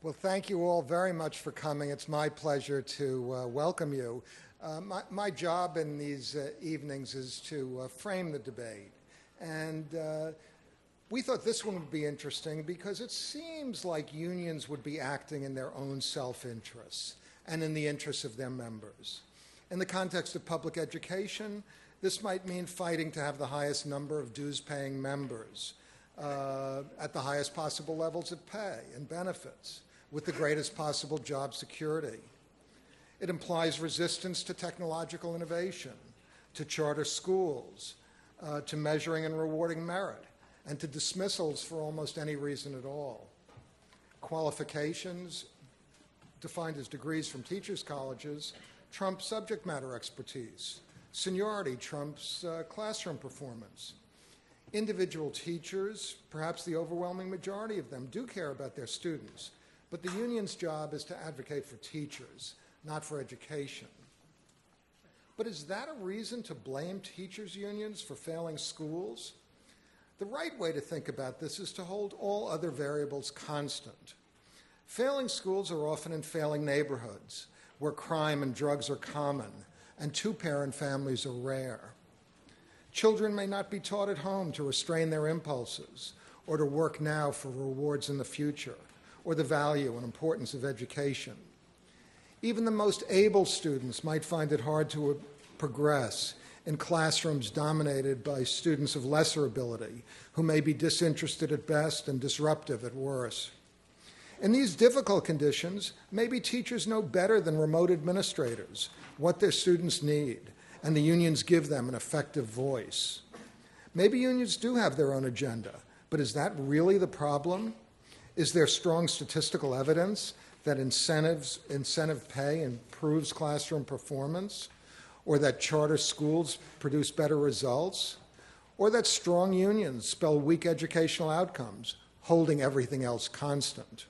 Well, thank you all very much for coming. It's my pleasure to welcome you. My job in these evenings is to frame the debate. And we thought this one would be interesting because it seems like unions would be acting in their own self-interests and in the interests of their members. In the context of public education, this might mean fighting to have the highest number of dues-paying members at the highest possible levels of pay and benefits, with the greatest possible job security. It implies resistance to technological innovation, to charter schools, to measuring and rewarding merit, and to dismissals for almost any reason at all. Qualifications, defined as degrees from teachers' colleges, trump subject matter expertise. Seniority trumps classroom performance. Individual teachers, perhaps the overwhelming majority of them, do care about their students, but the union's job is to advocate for teachers, not for education. But is that a reason to blame teachers' unions for failing schools? The right way to think about this is to hold all other variables constant. Failing schools are often in failing neighborhoods, where crime and drugs are common, and two-parent families are rare. Children may not be taught at home to restrain their impulses, or to work now for rewards in the future, or the value and importance of education. Even the most able students might find it hard to progress in classrooms dominated by students of lesser ability, who may be disinterested at best and disruptive at worst. In these difficult conditions, maybe teachers know better than remote administrators what their students need, and the unions give them an effective voice. Maybe unions do have their own agenda, but is that really the problem? Is there strong statistical evidence that incentive pay improves classroom performance, or that charter schools produce better results, or that strong unions spell weak educational outcomes, holding everything else constant?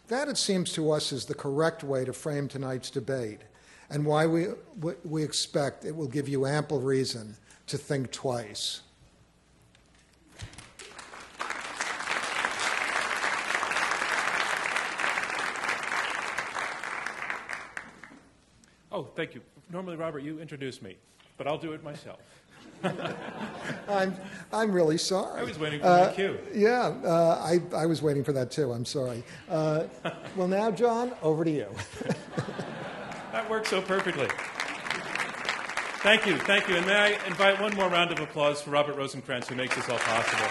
That, it seems to us, is the correct way to frame tonight's debate, and why we expect it will give you ample reason to think twice. Oh, thank you. Normally, Robert, you introduce me, but I'll do it myself. I'm really sorry. I was waiting for my cue. Yeah, I was waiting for that too. I'm sorry. Well, now, John, over to you. That worked so perfectly. Thank you, thank you. And may I invite one more round of applause for Robert Rosencrantz, who makes this all possible.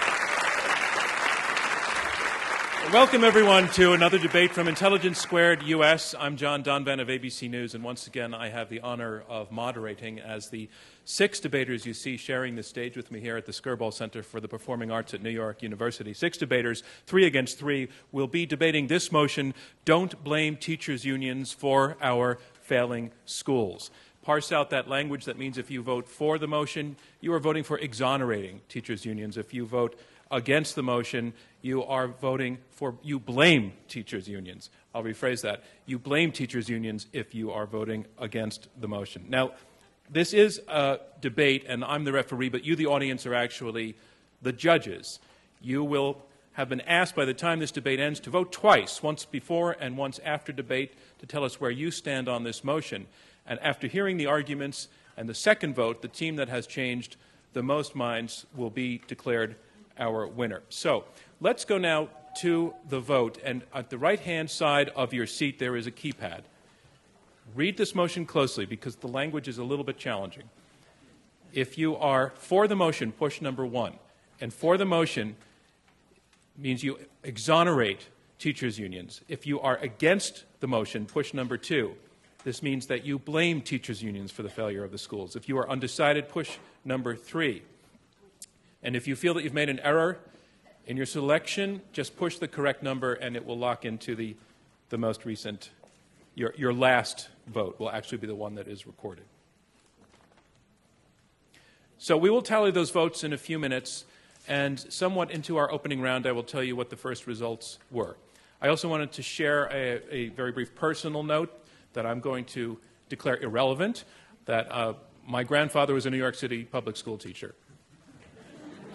Welcome, everyone, to another debate from Intelligence Squared US. I'm John DONVAN of ABC News, and once again, I have the honor of moderating as the 6 debaters you see sharing the stage with me here at the Skirball Center for the Performing Arts at New York University. 6 debaters, 3 against 3, will be debating this motion: don't blame teachers' unions for our failing schools. Parse out that language. That means if you vote for the motion, you are voting for exonerating teachers' unions. If you vote against the motion, you are voting for, you blame teachers' unions. I'll rephrase that. You blame teachers' unions if you are voting against the motion. Now, this is a debate, and I'm the referee, but you, the audience, are actually the judges. You will have been asked by the time this debate ends to vote twice, once before and once after debate, to tell us where you stand on this motion. And after hearing the arguments and the second vote, the team that has changed the most minds will be declared our winner. So let's go now to the vote. And at the right-hand side of your seat, there is a keypad. Read this motion closely because the language is a little bit challenging. If you are for the motion, push number 1. And for the motion means you exonerate teachers' unions. If you are against the motion, push number 2. This means that you blame teachers' unions for the failure of the schools. If you are undecided, push number 3. And if you feel that you've made an error in your selection, just push the correct number and it will lock into the most recent, your last vote will actually be the one that is recorded. So we will tally those votes in a few minutes, and somewhat into our opening round, I will tell you what the first results were. I also wanted to share a very brief personal note that I'm going to declare irrelevant, that my grandfather was a New York City public school teacher.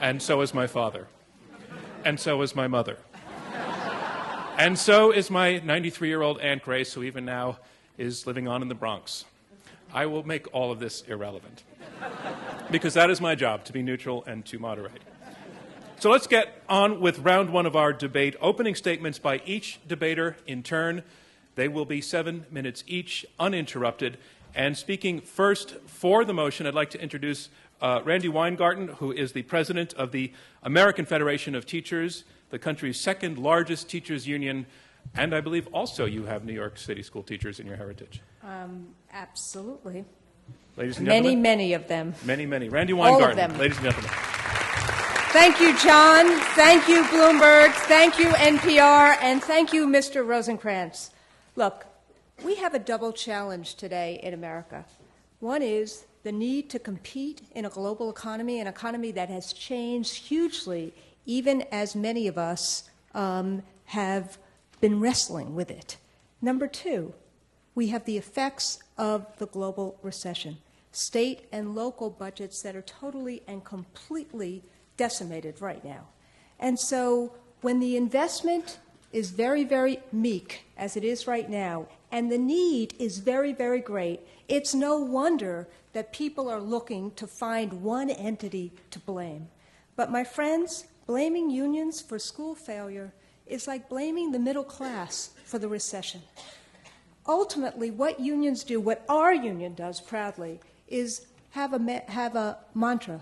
And so is my father. And so is my mother. And so is my 93-year-old Aunt Grace, who even now is living on in the Bronx. I will make all of this irrelevant, because that is my job, to be neutral and to moderate. So let's get on with round one of our debate. Opening statements by each debater in turn. They will be 7 minutes each, uninterrupted. And speaking first for the motion, I'd like to introduce Randi Weingarten, who is the president of the American Federation of Teachers, the country's second largest teachers union, and I believe also you have New York City school teachers in your heritage. Absolutely. Ladies and gentlemen. Many of them. Many. Randi Weingarten. All of them. Ladies and gentlemen. Thank you, John. Thank you, Bloomberg. Thank you, NPR. And thank you, Mr. Rosenkranz. Look, we have a double challenge today in America. One is the need to compete in a global economy, an economy that has changed hugely, even as many of us have been wrestling with it. Number two, we have the effects of the global recession, state and local budgets that are totally and completely decimated right now. And so when the investment is very, very meek, as it is right now, and the need is very, very great, it's no wonder that people are looking to find one entity to blame. But my friends, blaming unions for school failure is like blaming the middle class for the recession. Ultimately, what unions do, what our union does proudly, is have a mantra.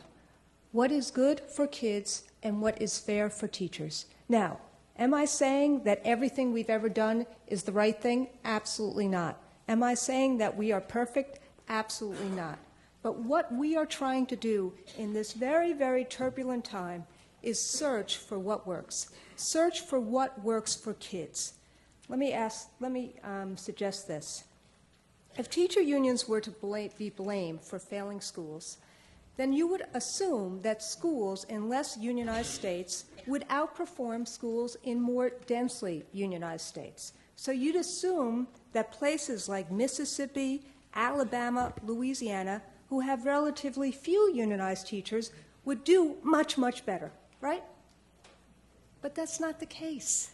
What is good for kids and what is fair for teachers? Now, am I saying that everything we've ever done is the right thing? Absolutely not. Am I saying that we are perfect? Absolutely not. But what we are trying to do in this very, very turbulent time is search for what works. Search for what works for kids. Let me suggest this. If teacher unions were to be blamed for failing schools, then you would assume that schools in less unionized states would outperform schools in more densely unionized states. So you'd assume that places like Mississippi, Alabama, Louisiana, who have relatively few unionized teachers, would do much, much better, right? But that's not the case.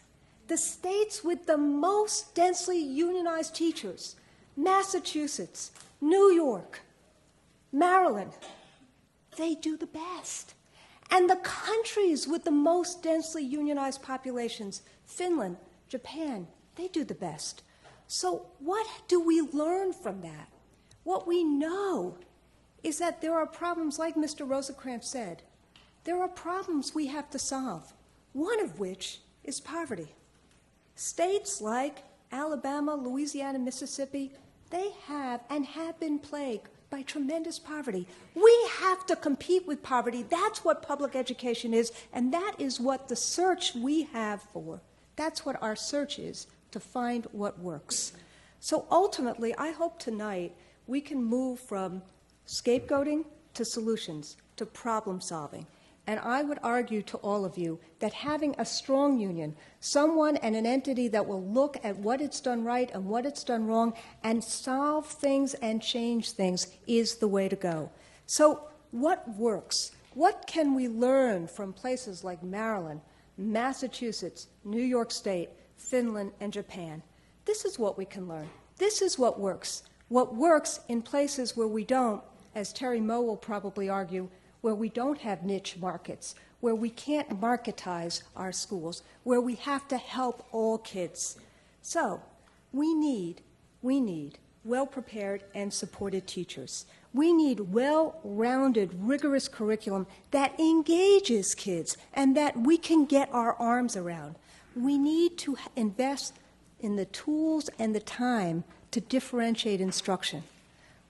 The states with the most densely unionized teachers, Massachusetts, New York, Maryland, they do the best. And the countries with the most densely unionized populations, Finland, Japan, they do the best. So what do we learn from that? What we know is that there are problems, like Mr. Rosenkranz said, there are problems we have to solve, one of which is poverty. States like Alabama, Louisiana, Mississippi, they have and have been plagued by tremendous poverty. We have to compete with poverty. That's what public education is, and that is what the search we have for. That's what our search is, to find what works. So ultimately, I hope tonight we can move from scapegoating to solutions, to problem solving. And I would argue to all of you that having a strong union, someone and an entity that will look at what it's done right and what it's done wrong and solve things and change things is the way to go. So what works? What can we learn from places like Maryland, Massachusetts, New York State, Finland, and Japan? This is what we can learn. This is what works. What works in places where we don't, as Terry Moe will probably argue, where we don't have niche markets, where we can't marketize our schools, where we have to help all kids. So we need well-prepared and supported teachers. We need well-rounded, rigorous curriculum that engages kids and that we can get our arms around. We need to invest in the tools and the time to differentiate instruction.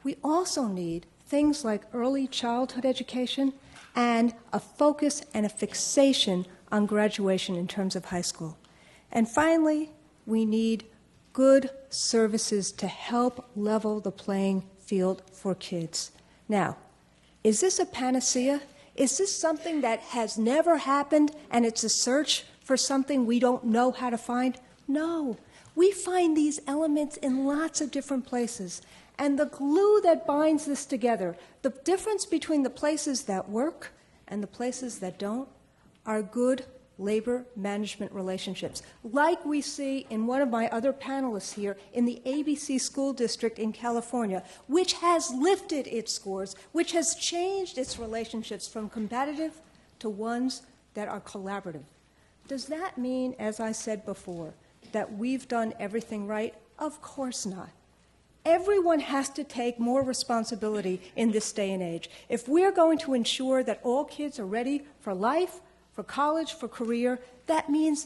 We also need things like early childhood education and a focus and a fixation on graduation in terms of high school. And finally, we need good services to help level the playing field for kids. Now, is this a panacea? Is this something that has never happened and it's a search for something we don't know how to find? No. We find these elements in lots of different places. And the glue that binds this together, the difference between the places that work and the places that don't, are good labor management relationships, like we see in one of my other panelists here in the ABC School District in California, which has lifted its scores, which has changed its relationships from competitive to ones that are collaborative. Does that mean, as I said before, that we've done everything right? Of course not. Everyone has to take more responsibility in this day and age. If we're going to ensure that all kids are ready for life, for college, for career, that means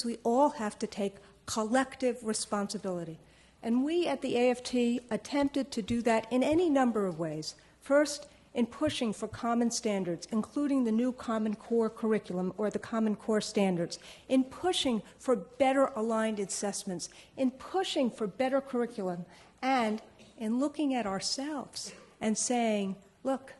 we all have to take collective responsibility. And we at the AFT attempted to do that in any number of ways. First, in pushing for common standards, including the new Common Core curriculum or the Common Core standards, in pushing for better aligned assessments, in pushing for better curriculum, and in looking at ourselves and saying, look,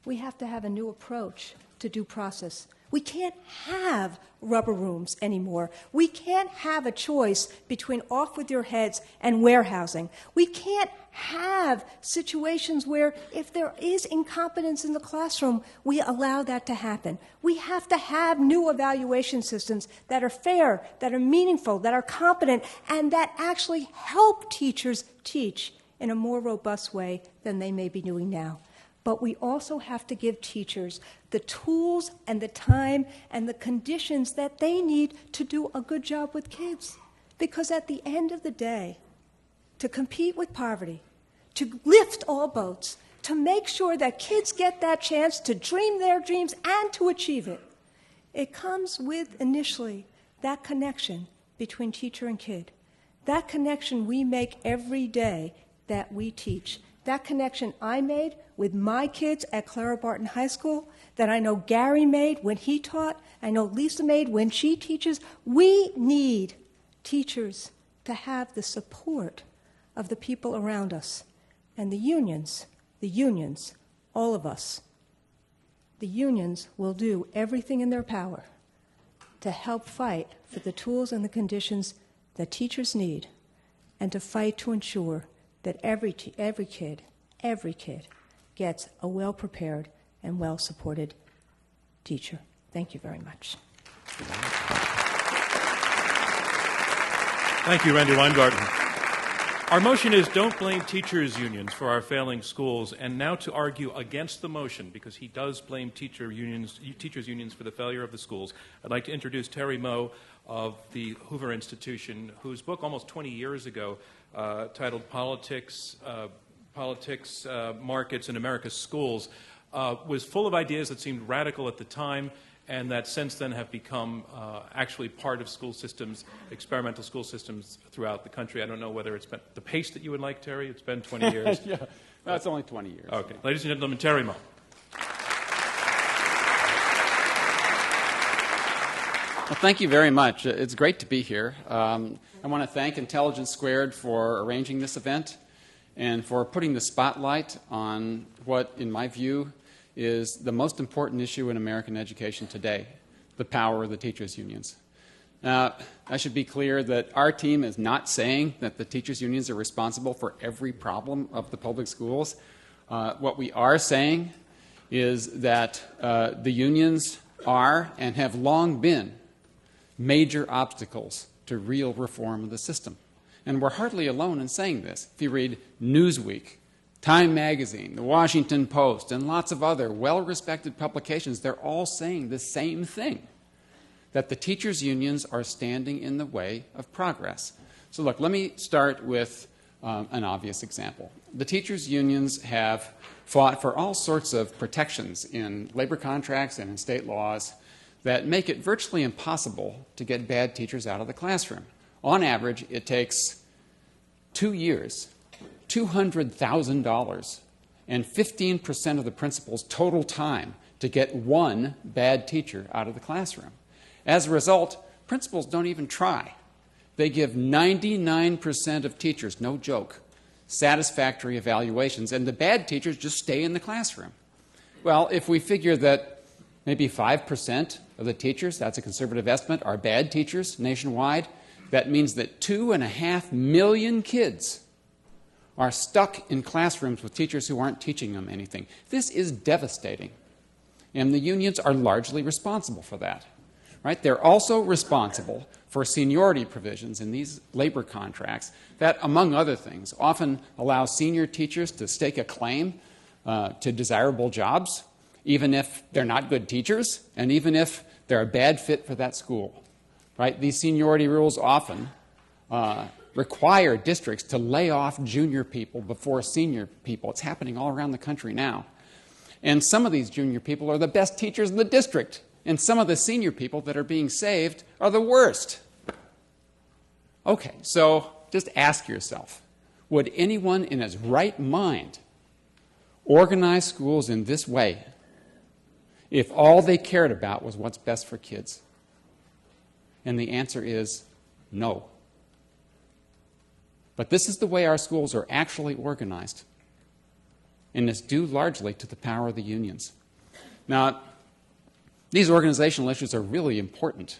we have to have a new approach to due process. We can't have rubber rooms anymore. We can't have a choice between off with your heads and warehousing. We can't have situations where if there is incompetence in the classroom, we allow that to happen. We have to have new evaluation systems that are fair, that are meaningful, that are competent, and that actually help teachers teach in a more robust way than they may be doing now. But we also have to give teachers the tools and the time and the conditions that they need to do a good job with kids. Because at the end of the day, to compete with poverty, to lift all boats, to make sure that kids get that chance to dream their dreams and to achieve it, it comes with initially that connection between teacher and kid. That connection we make every day that we teach. That connection I made with my kids at Clara Barton High School, that I know Gary made when he taught, I know Lisa made when she teaches. We need teachers to have the support of the people around us. And the unions, all of us, the unions will do everything in their power to help fight for the tools and the conditions that teachers need and to fight to ensure that every kid gets a well-prepared and well-supported teacher. Thank you very much. Thank you, Randi Weingarten. Our motion is don't blame teachers' unions for our failing schools, and now to argue against the motion, because he does blame teachers' unions for the failure of the schools, I'd like to introduce Terry Moe of the Hoover Institution, whose book almost 20 years ago titled Politics, Markets, and America's Schools was full of ideas that seemed radical at the time and that since then have become actually part of school systems, experimental school systems throughout the country. I don't know whether it's been the pace that you would like, Terry. It's been 20 years. Yeah, no, it's only 20 years. Okay. Ladies and gentlemen, Terry Moe. Well, thank you very much. It's great to be here. I want to thank Intelligence Squared for arranging this event and for putting the spotlight on what, in my view, is the most important issue in American education today, the power of the teachers' unions. Now, I should be clear that our team is not saying that the teachers' unions are responsible for every problem of the public schools. What we are saying is that the unions are and have long been major obstacles to real reform of the system. And we're hardly alone in saying this. If you read Newsweek, Time Magazine, The Washington Post, and lots of other well-respected publications, they're all saying the same thing, that the teachers' unions are standing in the way of progress. So look, let me start with an obvious example. The teachers' unions have fought for all sorts of protections in labor contracts and in state laws that make it virtually impossible to get bad teachers out of the classroom. On average, it takes 2 years, $200,000, and 15% of the principal's total time to get one bad teacher out of the classroom. As a result, principals don't even try. They give 99% of teachers, no joke, satisfactory evaluations, and the bad teachers just stay in the classroom. Well, if we figure that maybe 5% of the teachers, that's a conservative estimate, are bad teachers nationwide, that means that 2.5 million kids are stuck in classrooms with teachers who aren't teaching them anything. This is devastating, and the unions are largely responsible for that. right? They're also responsible for seniority provisions in these labor contracts that, among other things, often allow senior teachers to stake a claim to desirable jobs, even if they're not good teachers and even if they're a bad fit for that school, right? These seniority rules often require districts to lay off junior people before senior people. It's happening all around the country now. And some of these junior people are the best teachers in the district, and some of the senior people that are being saved are the worst. Okay, so just ask yourself, would anyone in his right mind organize schools in this way if all they cared about was what's best for kids? And the answer is no. But this is the way our schools are actually organized, and it's due largely to the power of the unions. Now, these organizational issues are really important,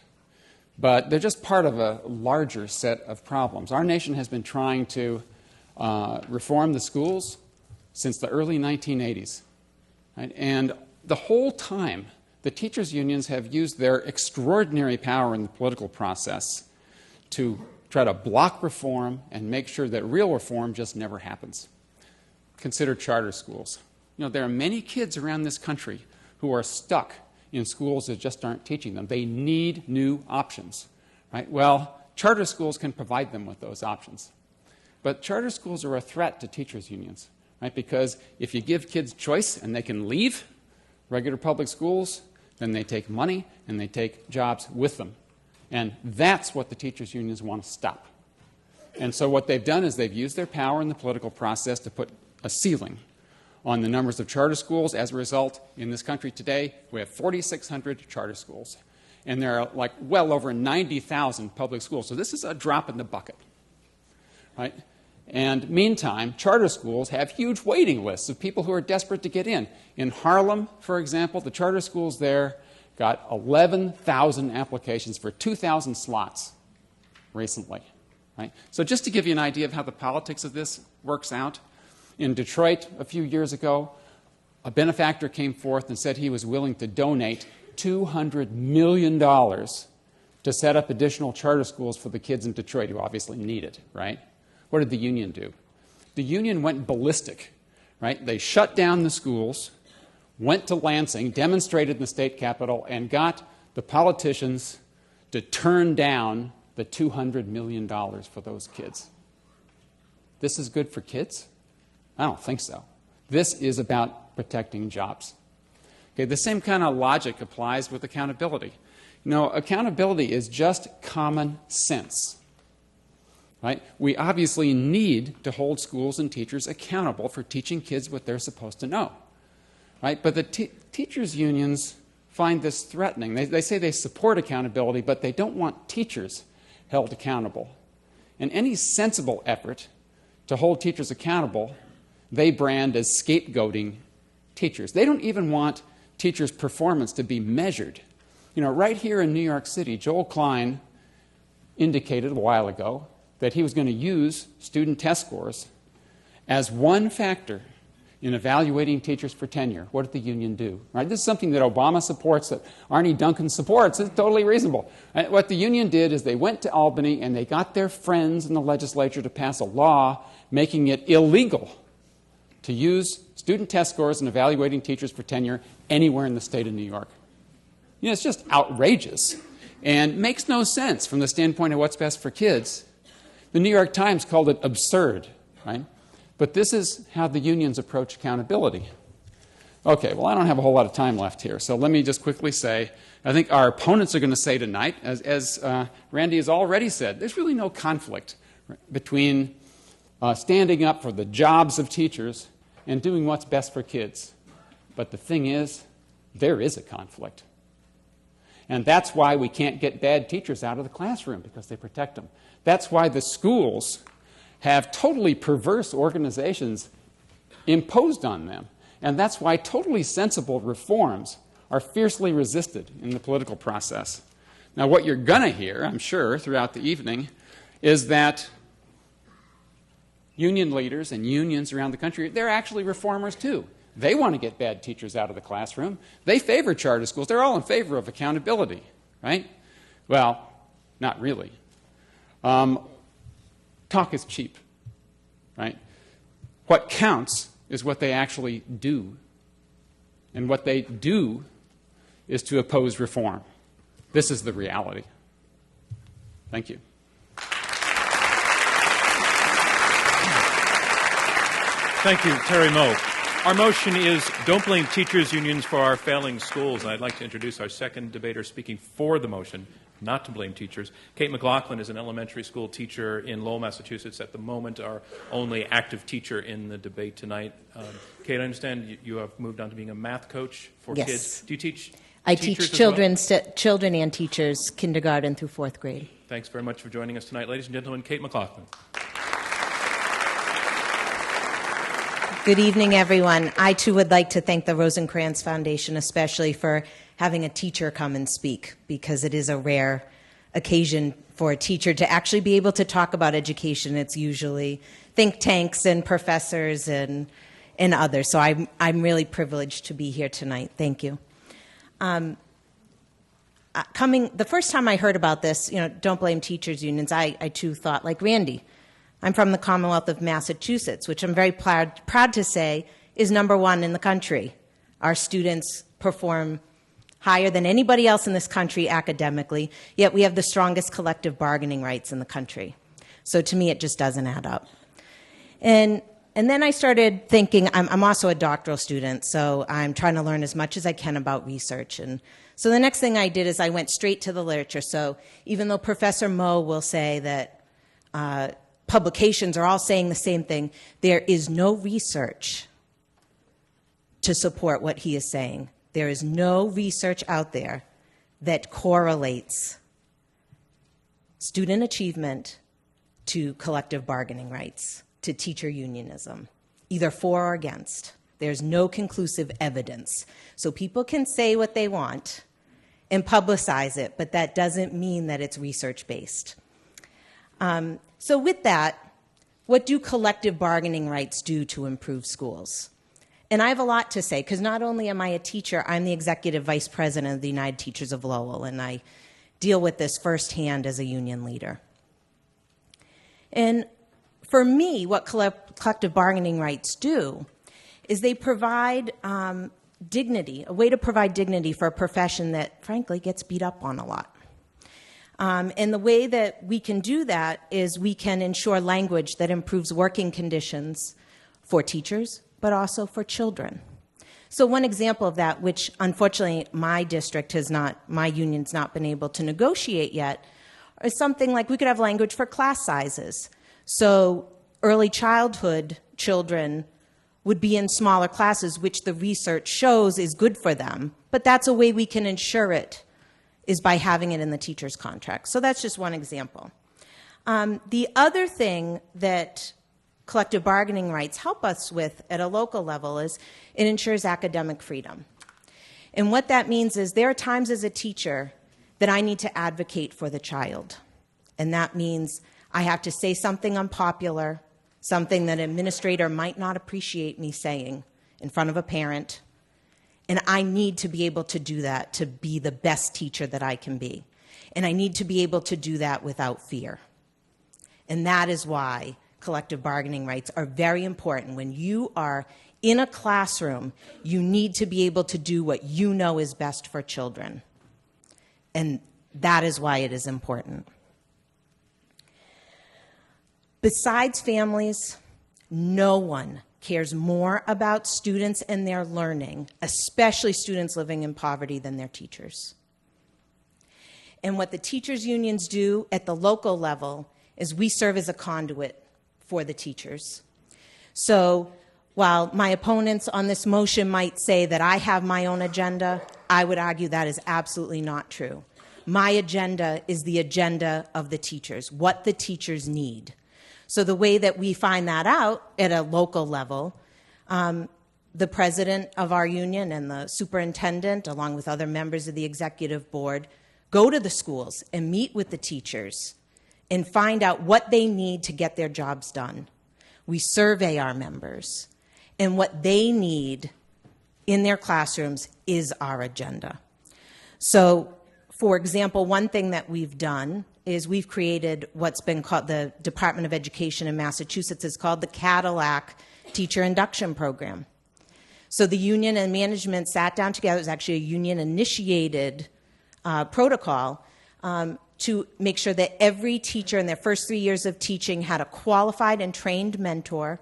but they're just part of a larger set of problems. Our nation has been trying to reform the schools since the early 1980s, right? And the whole time, the teachers' unions have used their extraordinary power in the political process to try to block reform and make sure that real reform just never happens. Consider charter schools. You know, there are many kids around this country who are stuck in schools that just aren't teaching them. They need new options, right? Well, charter schools can provide them with those options. But charter schools are a threat to teachers' unions, right? Because if you give kids choice and they can leave regular public schools, then they take money and they take jobs with them. And that's what the teachers' unions want to stop. And so what they've done is they've used their power in the political process to put a ceiling on the numbers of charter schools. As a result, in this country today, we have 4,600 charter schools. And there are like well over 90,000 public schools. So this is a drop in the bucket, right? And meantime, charter schools have huge waiting lists of people who are desperate to get in. In Harlem, for example, the charter schools there got 11,000 applications for 2,000 slots recently, right? So just to give you an idea of how the politics of this works out, in Detroit a few years ago, a benefactor came forth and said he was willing to donate $200 million to set up additional charter schools for the kids in Detroit who obviously need it, right? What did the union do? The union went ballistic, right? They shut down the schools, went to Lansing, demonstrated in the state capitol, and got the politicians to turn down the $200 million for those kids. This is good for kids? I don't think so. This is about protecting jobs. Okay, the same kind of logic applies with accountability. You know, accountability is just common sense, right? We obviously need to hold schools and teachers accountable for teaching kids what they're supposed to know, right? But the teachers' unions find this threatening. They say they support accountability, but they don't want teachers held accountable. And any sensible effort to hold teachers accountable, they brand as scapegoating teachers. They don't even want teachers' performance to be measured. You know, right here in New York City, Joel Klein indicated a while ago that he was going to use student test scores as one factor in evaluating teachers for tenure. What did the union do? Right? This is something that Obama supports, that Arne Duncan supports. It's totally reasonable. Right? What the union did is they went to Albany and they got their friends in the legislature to pass a law making it illegal to use student test scores in evaluating teachers for tenure anywhere in the state of New York. You know, it's just outrageous and makes no sense from the standpoint of what's best for kids. The New York Times called it absurd, right? But this is how the unions approach accountability. Okay, well, I don't have a whole lot of time left here, so let me just quickly say, I think our opponents are going to say tonight, as Randi has already said, there's really no conflict between standing up for the jobs of teachers and doing what's best for kids. But the thing is, there is a conflict. And that's why we can't get bad teachers out of the classroom, because they protect them. That's why the schools have totally perverse organizations imposed on them. And that's why totally sensible reforms are fiercely resisted in the political process. Now, what you're going to hear, I'm sure, throughout the evening, is that union leaders and unions around the country, they're actually reformers too. They want to get bad teachers out of the classroom. They favor charter schools. They're all in favor of accountability, right? Well, not really. Talk is cheap, right? What counts is what they actually do. And what they do is to oppose reform. This is the reality. Thank you. Thank you, Terry Moe. Our motion is Don't Blame Teachers Unions for Our Failing Schools. And I'd like to introduce our second debater speaking for the motion, not to blame teachers. Kate McLaughlin is an elementary school teacher in Lowell, Massachusetts, at the moment our only active teacher in the debate tonight. Kate, I understand you have moved on to being a math coach for Yes. kids. Do you teach I teachers teach as well? children and teachers, kindergarten through 4th grade. Thanks very much for joining us tonight. Ladies and gentlemen, Kate McLaughlin. Good evening, everyone. I, too, would like to thank the Rosencrantz Foundation especially for having a teacher come and speak, because it is a rare occasion for a teacher to actually be able to talk about education. It's usually think tanks and professors and others. So I'm really privileged to be here tonight. Thank you. The first time I heard about this, don't blame teachers unions, I too thought like Randi. I'm from the Commonwealth of Massachusetts, which I'm very proud to say is #1 in the country. Our students perform higher than anybody else in this country academically, yet we have the strongest collective bargaining rights in the country. So to me, it just doesn't add up. And then I started thinking, I'm also a doctoral student, so I'm trying to learn as much as I can about research. And so the next thing I did is I went straight to the literature. So even though Professor Moe will say that publications are all saying the same thing, there is no research to support what he is saying. There is no research out there that correlates student achievement to collective bargaining rights, to teacher unionism, either for or against. There's no conclusive evidence. So people can say what they want and publicize it, but that doesn't mean that it's research-based. So with that, what do collective bargaining rights do to improve schools? And I have a lot to say, because not only am I a teacher, I'm the executive vice president of the United Teachers of Lowell, and I deal with this firsthand as a union leader. And for me, what collective bargaining rights do is they provide dignity, a way to provide dignity for a profession that, frankly, gets beat up on a lot. And the way that we can do that is we can ensure language that improves working conditions for teachers, but also for children. So one example of that, which unfortunately my union's not been able to negotiate yet, is something like we could have language for class sizes. So early childhood children would be in smaller classes, which the research shows is good for them. But that's a way we can ensure it, is by having it in the teacher's contract. So that's just one example. The other thing that collective bargaining rights help us with at a local level is it ensures academic freedom. And what that means is there are times as a teacher that I need to advocate for the child. And that means I have to say something unpopular, something that an administrator might not appreciate me saying in front of a parent. And I need to be able to do that to be the best teacher that I can be. And I need to be able to do that without fear. And that is why collective bargaining rights are very important. When you are in a classroom, you need to be able to do what you know is best for children. And that is why it is important. Besides families, no one cares more about students and their learning, especially students living in poverty, than their teachers. And what the teachers' unions do at the local level is we serve as a conduit for the teachers. So while my opponents on this motion might say that I have my own agenda, I would argue that is absolutely not true. My agenda is the agenda of the teachers, what the teachers need. So the way that we find that out at a local level, the president of our union and the superintendent, along with other members of the executive board, go to the schools and meet with the teachers and find out what they need to get their jobs done. We survey our members, and what they need in their classrooms is our agenda. So For example, one thing that we've done is we've created what's been called, the Department of Education in Massachusetts is called the Cadillac Teacher Induction Program. So the union and management sat down together. It was actually a union-initiated protocol to make sure that every teacher in their first 3 years of teaching had a qualified and trained mentor.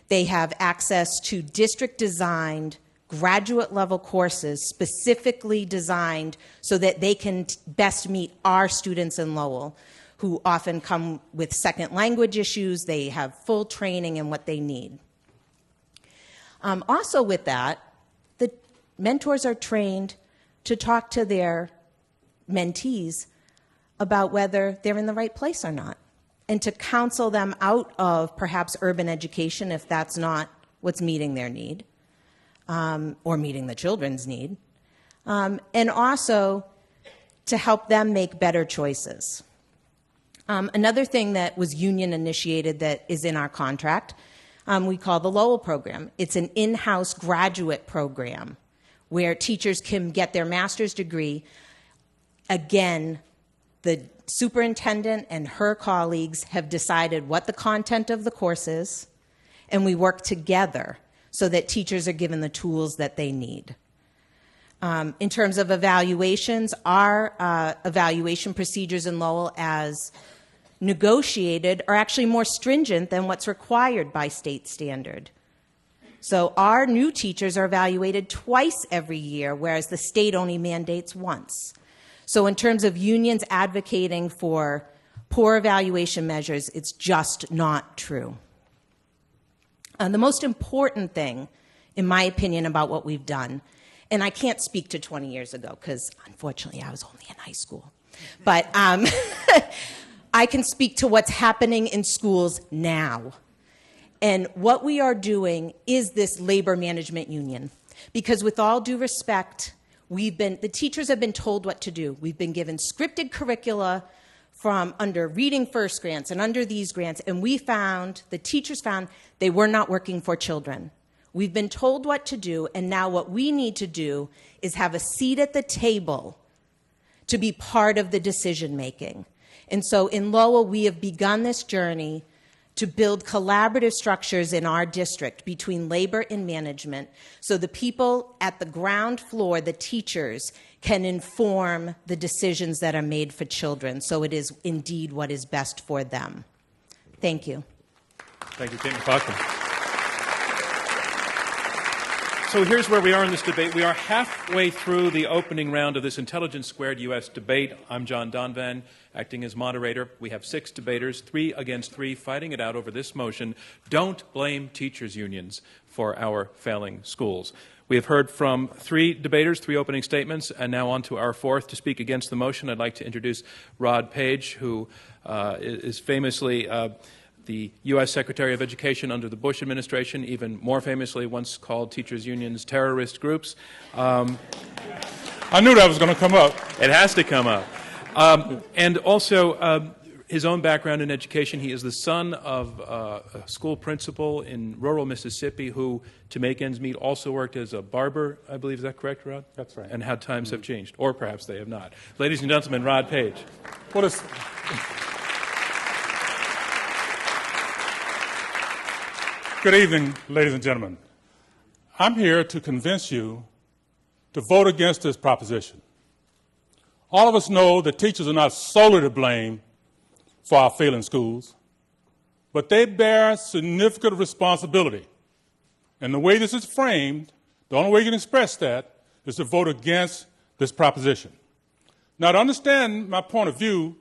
They have access to district-designed graduate-level courses specifically designed so that they can best meet our students in Lowell, who often come with second language issues. They have full training in what they need. Also with that, the mentors are trained to talk to their mentees about whether they're in the right place or not, and to counsel them out of perhaps urban education if that's not what's meeting their need, or meeting the children's need, and also to help them make better choices. Another thing that was union initiated that is in our contract, we call the Lowell program. It's an in-house graduate program where teachers can get their master's degree. Again, the superintendent and her colleagues have decided what the content of the course is, and we work together so that teachers are given the tools that they need. In terms of evaluations, our evaluation procedures in Lowell as negotiated are actually more stringent than what's required by state standard. So our new teachers are evaluated twice every year, whereas the state only mandates once. So in terms of unions advocating for poor evaluation measures, it's just not true. The most important thing, in my opinion, about what we've done, and I can't speak to 20 years ago because unfortunately I was only in high school, but I can speak to what's happening in schools now. And what we are doing is this labor management union. Because with all due respect, the teachers have been told what to do. We've been given scripted curricula from under Reading First grants and under these grants, and the teachers found they were not working for children. We've been told what to do, and now what we need to do is have a seat at the table to be part of the decision making. And so in Lowell, we have begun this journey to build collaborative structures in our district between labor and management so the people at the ground floor, the teachers, can inform the decisions that are made for children so it is indeed what is best for them. Thank you. Thank you, Kate McLaughlin. So here's where we are in this debate. We are halfway through the opening round of this Intelligence Squared U.S. debate. I'm John DONVAN, acting as moderator. We have 6 debaters, 3 against 3, fighting it out over this motion: don't blame teachers' unions for our failing schools. We have heard from 3 debaters, 3 opening statements, and now on to our 4th to speak against the motion. I'd like to introduce Rod Page, who is famously the U.S. Secretary of Education under the Bush administration, even more famously once called teachers' unions terrorist groups. I knew that was going to come up. It has to come up. And also his own background in education. He is the son of a school principal in rural Mississippi who, to make ends meet, also worked as a barber, I believe. Is that correct, Rod? That's right. And how times have changed. Or perhaps they have not. Ladies and gentlemen, Rod Page. What is... Good evening, ladies and gentlemen. I'm here to convince you to vote against this proposition. All of us know that teachers are not solely to blame for our failing schools, but they bear significant responsibility. And the way this is framed, the only way you can express that is to vote against this proposition. Now, to understand my point of view,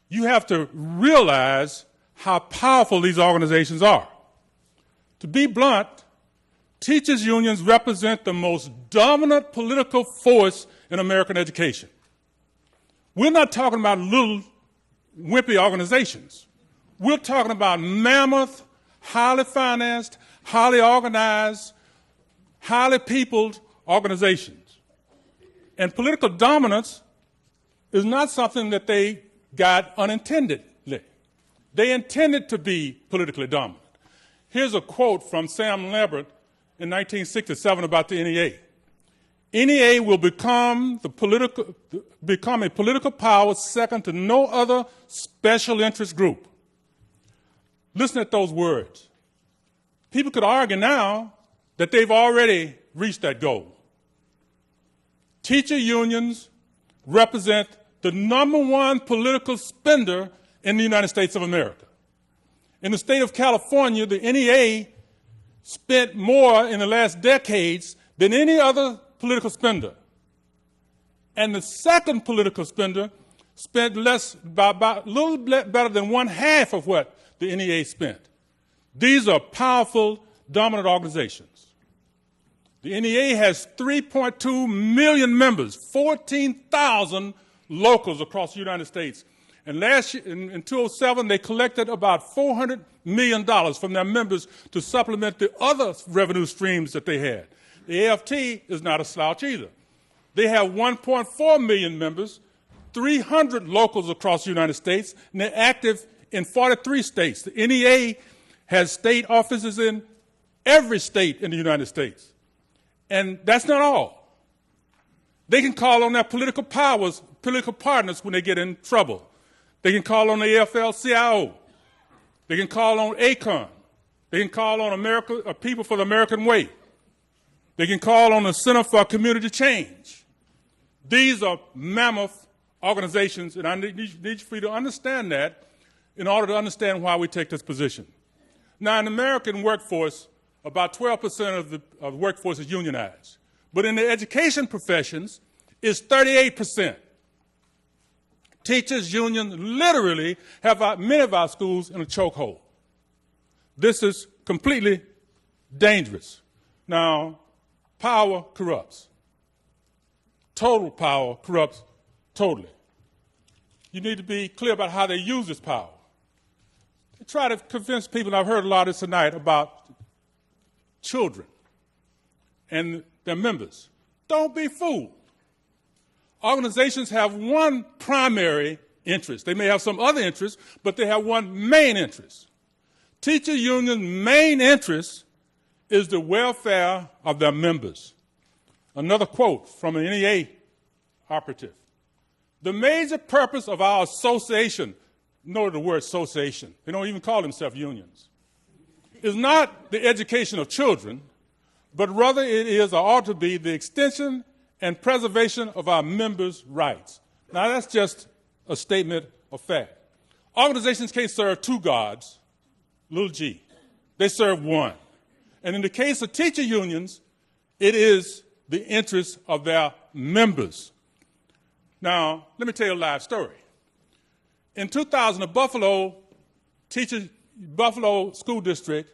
you have to realize how powerful these organizations are. To be blunt, teachers' unions represent the most dominant political force in American education. We're not talking about little wimpy organizations. We're talking about mammoth, highly financed, highly organized, highly peopled organizations. And political dominance is not something that they got unintendedly. They intended to be politically dominant. Here's a quote from Sam Lambert in 1967 about the NEA. NEA will become a political power second to no other special interest group. Listen at those words. People could argue now that they've already reached that goal. Teacher unions represent the #1 political spender in the United States of America. In the state of California, the NEA spent more in the last decades than any other political spender. And the second political spender spent by a little bit better than 1/2 of what the NEA spent. These are powerful, dominant organizations. The NEA has 3.2 million members, 14,000 locals across the United States. And last year, in 2007, they collected about $400 million from their members to supplement the other revenue streams that they had. The AFT is not a slouch either. They have 1.4 million members, 300 locals across the United States, and they're active in 43 states. The NEA has state offices in every state in the United States. And that's not all. They can call on their political partners when they get in trouble. They can call on the AFL-CIO. They can call on ACON. They can call on People for the American Way. They can call on the Center for Community Change. These are mammoth organizations, and I need for you to understand that in order to understand why we take this position. Now, in the American workforce, about 12% of the workforce is unionized. But in the education professions, it's 38%. Teachers' unions literally have many of our schools in a chokehold. This is completely dangerous. Now, power corrupts. Total power corrupts totally. You need to be clear about how they use this power. They try to convince people, and I've heard a lot of this tonight, about children and their members. Don't be fooled. Organizations have one primary interest. They may have some other interests, but they have one main interest. Teacher unions' main interest is the welfare of their members. Another quote from an NEA operative. The major purpose of our association, note the word association, they don't even call themselves unions, is not the education of children, but rather it is or ought to be the extension and preservation of our members' rights. Now, that's just a statement of fact. Organizations can't serve two gods, little g. They serve one. And in the case of teacher unions, it is the interest of their members. Now, let me tell you a live story. In 2000, the Buffalo School District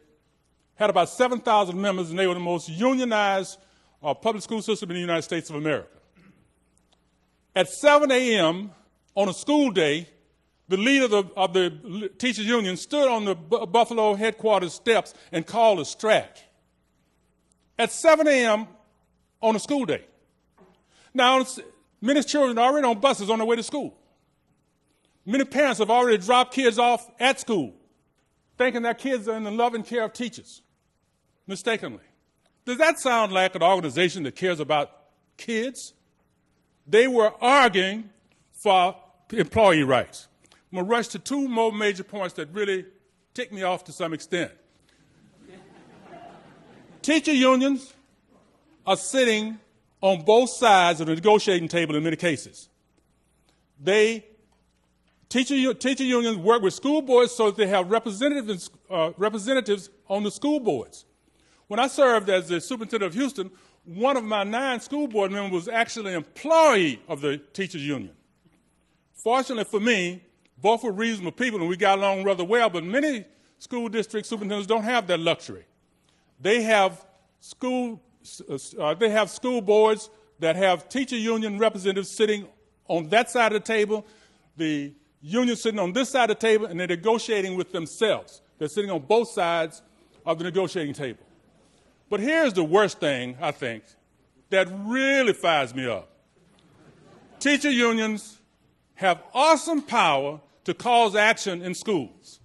had about 7,000 members, and they were the most unionized public school system in the United States of America. At 7 a.m. on a school day, the leader of the teachers union stood on the Buffalo headquarters steps and called a strike. At 7 a.m. on a school day. Now, many children are already on buses on their way to school. Many parents have already dropped kids off at school, thinking their kids are in the loving care of teachers, mistakenly. Does that sound like an organization that cares about kids? They were arguing for employee rights. I'm going to rush to two more major points that really tick me off to some extent. Teacher unions are sitting on both sides of the negotiating table in many cases. Teacher unions work with school boards so that they have representatives on the school boards. When I served as the superintendent of Houston, one of my 9 school board members was actually an employee of the teachers union. Fortunately for me, both were reasonable people and we got along rather well, but many school district superintendents don't have that luxury. They have school boards that have teacher union representatives sitting on that side of the table, the union sitting on this side of the table, and they're negotiating with themselves. They're sitting on both sides of the negotiating table. But here's the worst thing, I think, that really fires me up. Teacher unions have awesome power to cause action in schools.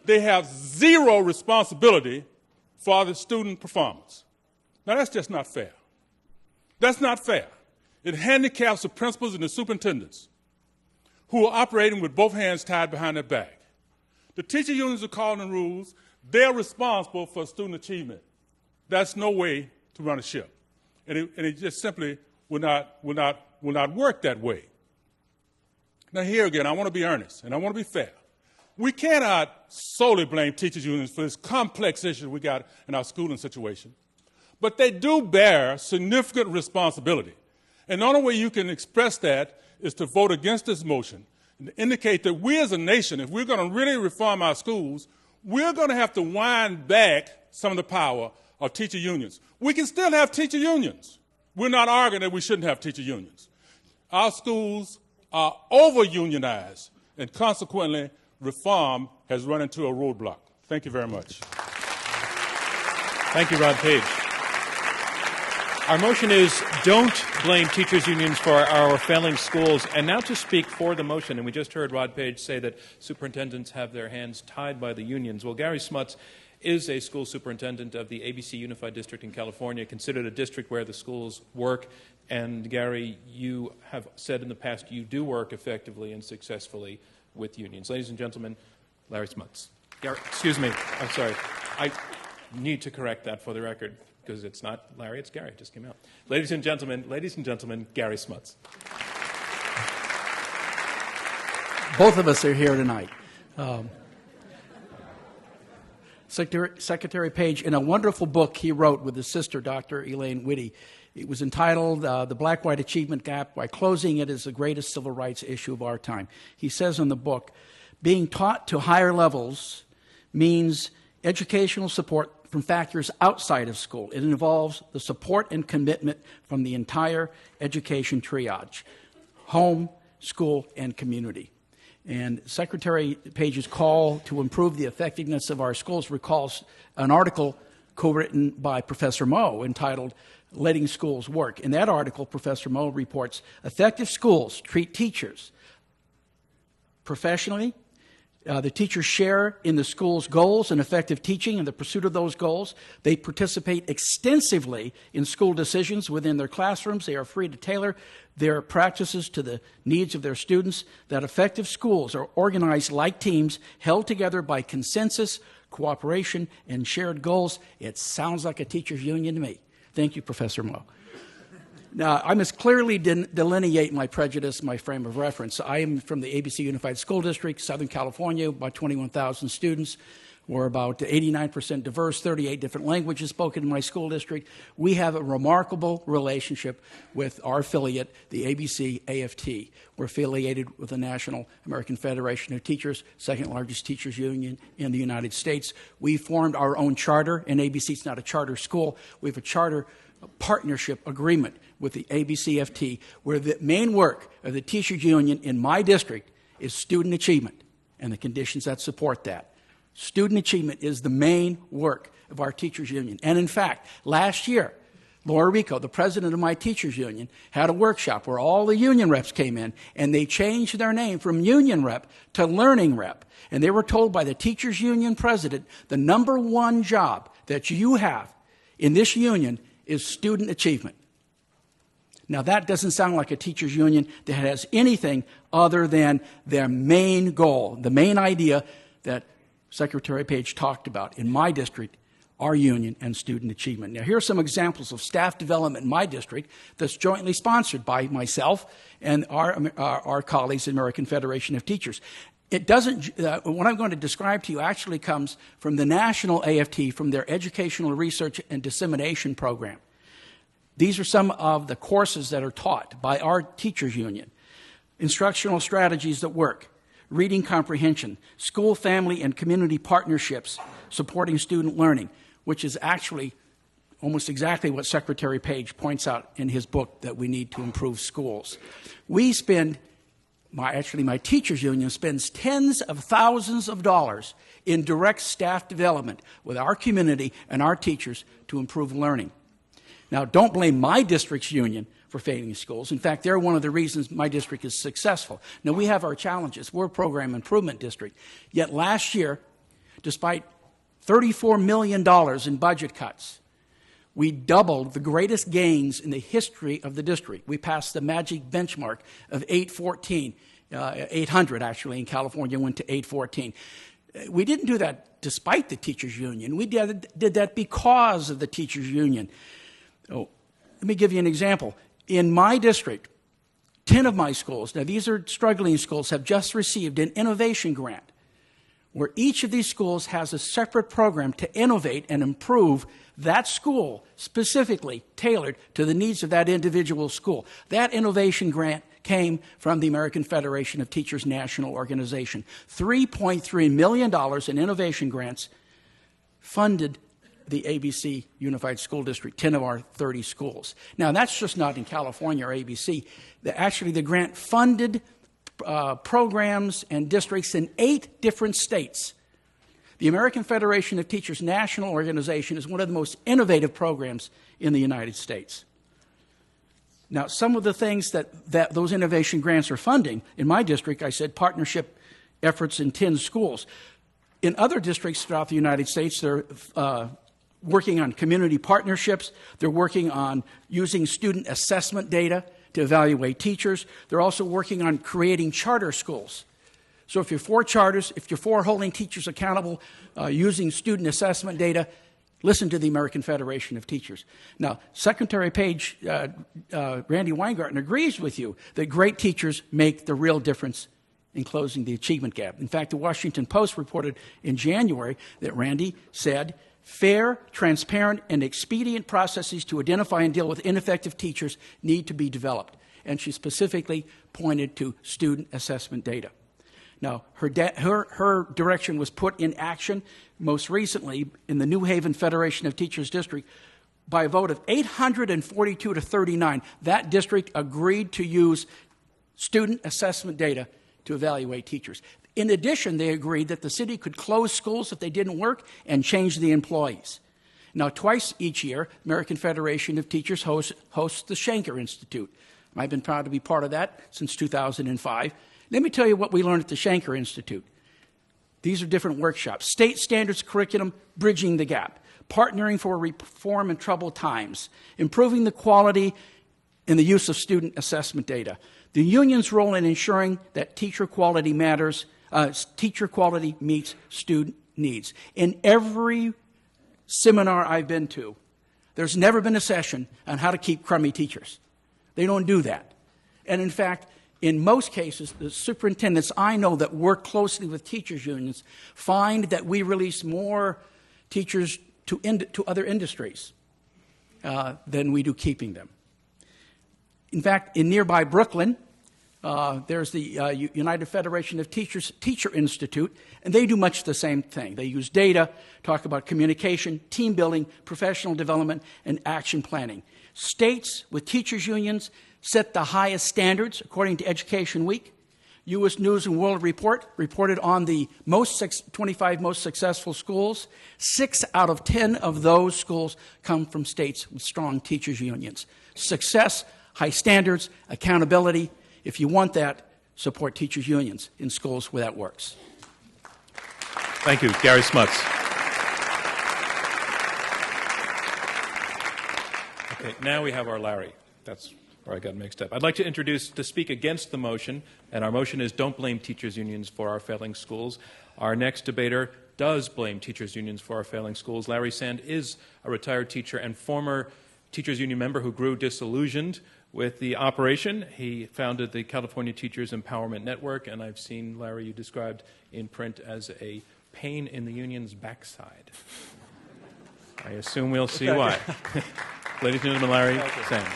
They have zero responsibility for the student performance. Now, that's just not fair. That's not fair. It handicaps the principals and the superintendents who are operating with both hands tied behind their back. The teacher unions are calling the rules. They're responsible for student achievement. That's no way to run a ship. And it just simply will not work that way. Now here again, I want to be earnest and I want to be fair. We cannot solely blame teachers unions for this complex issue we got in our schooling situation. But they do bear significant responsibility. And the only way you can express that is to vote against this motion and indicate that we as a nation, if we're going to really reform our schools, we're going to have to wind back some of the power of teacher unions. We can still have teacher unions. We're not arguing that we shouldn't have teacher unions. Our schools are over-unionized, and consequently, reform has run into a roadblock. Thank you very much. Thank you, Rod Page. Our motion is don't blame teachers' unions for our failing schools. And now to speak for the motion, and we just heard Rod Page say that superintendents have their hands tied by the unions. Well, Gary Smuts is a school superintendent of the ABC Unified District in California, considered a district where the schools work. And Gary, you have said in the past you do work effectively and successfully with unions. Ladies and gentlemen, Larry Smuts. Gary, excuse me, I'm sorry. I need to correct that for the record because it's not Larry, it's Gary. It just came out. Ladies and gentlemen, Gary Smuts. Both of us are here tonight. Secretary Page, in a wonderful book he wrote with his sister, Dr. Elaine Whitty, it was entitled The Black-White Achievement Gap, Why Closing It is the Greatest Civil Rights Issue of Our Time. He says in the book, being taught to higher levels means educational support from factors outside of school. It involves the support and commitment from the entire education triage, home, school, and community. And Secretary Page's call to improve the effectiveness of our schools recalls an article co-written by Professor Moe entitled Letting Schools Work. In that article, Professor Moe reports, effective schools treat teachers professionally. The teachers share in the school's goals and effective teaching in the pursuit of those goals. They participate extensively in school decisions within their classrooms. They are free to tailor their practices to the needs of their students. That effective schools are organized like teams, held together by consensus, cooperation, and shared goals. It sounds like a teachers' union to me. Thank you, Professor Moe. Now, I must clearly delineate my prejudice, my frame of reference. I am from the ABC Unified School District, Southern California, about 21,000 students. We're about 89% diverse, 38 different languages spoken in my school district. We have a remarkable relationship with our affiliate, the ABC AFT. We're affiliated with the National American Federation of Teachers, second largest teachers union in the United States. We formed our own charter, and ABC is not a charter school. We have a charter partnership agreement with the ABCFT, where the main work of the teachers union in my district is student achievement and the conditions that support that. Student achievement is the main work of our teachers union. And in fact, last year, Laura Rico, the president of my teachers union, had a workshop where all the union reps came in and they changed their name from union rep to learning rep. And they were told by the teachers union president, the number one job that you have in this union is student achievement. Now, that doesn't sound like a teachers union that has anything other than their main goal, the main idea that Secretary Page talked about in my district, our union, and student achievement. Now, here are some examples of staff development in my district that's jointly sponsored by myself and our colleagues in the American Federation of Teachers. It doesn't, what I'm going to describe to you actually comes from the National AFT, from their Educational Research and Dissemination Program. These are some of the courses that are taught by our teachers union. Instructional strategies that work, reading comprehension, school, family, and community partnerships, supporting student learning, which is actually almost exactly what Secretary Page points out in his book that we need to improve schools. We spend, my teachers union spends tens of thousands of dollars in direct staff development with our community and our teachers to improve learning. Now, don't blame my district's union for failing schools. In fact, they're one of the reasons my district is successful. Now, we have our challenges. We're a program improvement district. Yet last year, despite $34 million in budget cuts, We doubled the greatest gains in the history of the district. We passed the magic benchmark of 814, 800 actually in California went to 814. We didn't do that despite the teachers' union. We did that because of the teachers' union. Oh, let me give you an example. In my district, 10 of my schools, now these are struggling schools, have just received an innovation grant where each of these schools has a separate program to innovate and improve that school, specifically tailored to the needs of that individual school. That innovation grant came from the American Federation of Teachers National Organization. $3.3 million in innovation grants funded the ABC Unified School District, 10 of our 30 schools. Now, that's just not in California or ABC. Actually, the grant funded programs and districts in 8 different states. The American Federation of Teachers National Organization is one of the most innovative programs in the United States. Now, some of the things that those innovation grants are funding, in my district, I said partnership efforts in 10 schools. In other districts throughout the United States, they're working on community partnerships. They're working on using student assessment data to evaluate teachers. They're also working on creating charter schools. So if you're for charters, if you're for holding teachers accountable using student assessment data, listen to the American Federation of Teachers. Now, Secretary Page, Randi Weingarten, agrees with you that great teachers make the real difference in closing the achievement gap. In fact, the Washington Post reported in January that Randi said, fair, transparent, and expedient processes to identify and deal with ineffective teachers need to be developed. And she specifically pointed to student assessment data. Now, her direction was put in action most recently in the New Haven Federation of Teachers District by a vote of 842 to 39. That district agreed to use student assessment data to evaluate teachers. In addition, they agreed that the city could close schools if they didn't work and change the employees. Now, twice each year, American Federation of Teachers hosts the Schenker Institute. I've been proud to be part of that since 2005. Let me tell you what we learned at the Schenker Institute. These are different workshops. State standards curriculum, bridging the gap. Partnering for reform in troubled times. Improving the quality and the use of student assessment data. The union's role in ensuring that teacher quality matters, teacher quality meets student needs. In every seminar I've been to, there's never been a session on how to keep crummy teachers. They don't do that. And in fact, in most cases, the superintendents I know that work closely with teachers' unions find that we release more teachers to other industries than we do keeping them. In fact, in nearby Brooklyn, there's the United Federation of Teachers Teacher Institute, and they do much the same thing. They use data, talk about communication, team building, professional development, and action planning. States with teachers' unions set the highest standards, according to Education Week. U.S. News and World Report reported on the 25 most successful schools. 6 out of 10 of those schools come from states with strong teachers' unions. Success, high standards, accountability. If you want that, support teachers' unions in schools where that works. Thank you. Gary Smuts. Okay, now we have our Larry. That's where I got mixed up. I'd like to speak against the motion, and our motion is don't blame teachers' unions for our failing schools. Our next debater does blame teachers' unions for our failing schools. Larry Sand is a retired teacher and former teachers' union member who grew disillusioned with the operation. He founded the California Teachers Empowerment Network, and I've seen, Larry, you described in print as a pain in the union's backside. I assume we'll see why. Ladies and gentlemen, Larry Sand.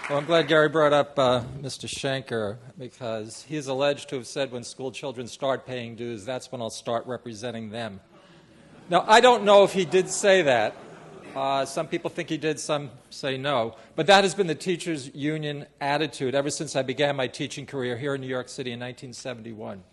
Well, I'm glad Gary brought up Mr. Schenker, because he is alleged to have said when school children start paying dues, that's when I'll start representing them. Now, I don't know if he did say that. Some people think he did, some say no. But that has been the teachers' union attitude ever since I began my teaching career here in New York City in 1971.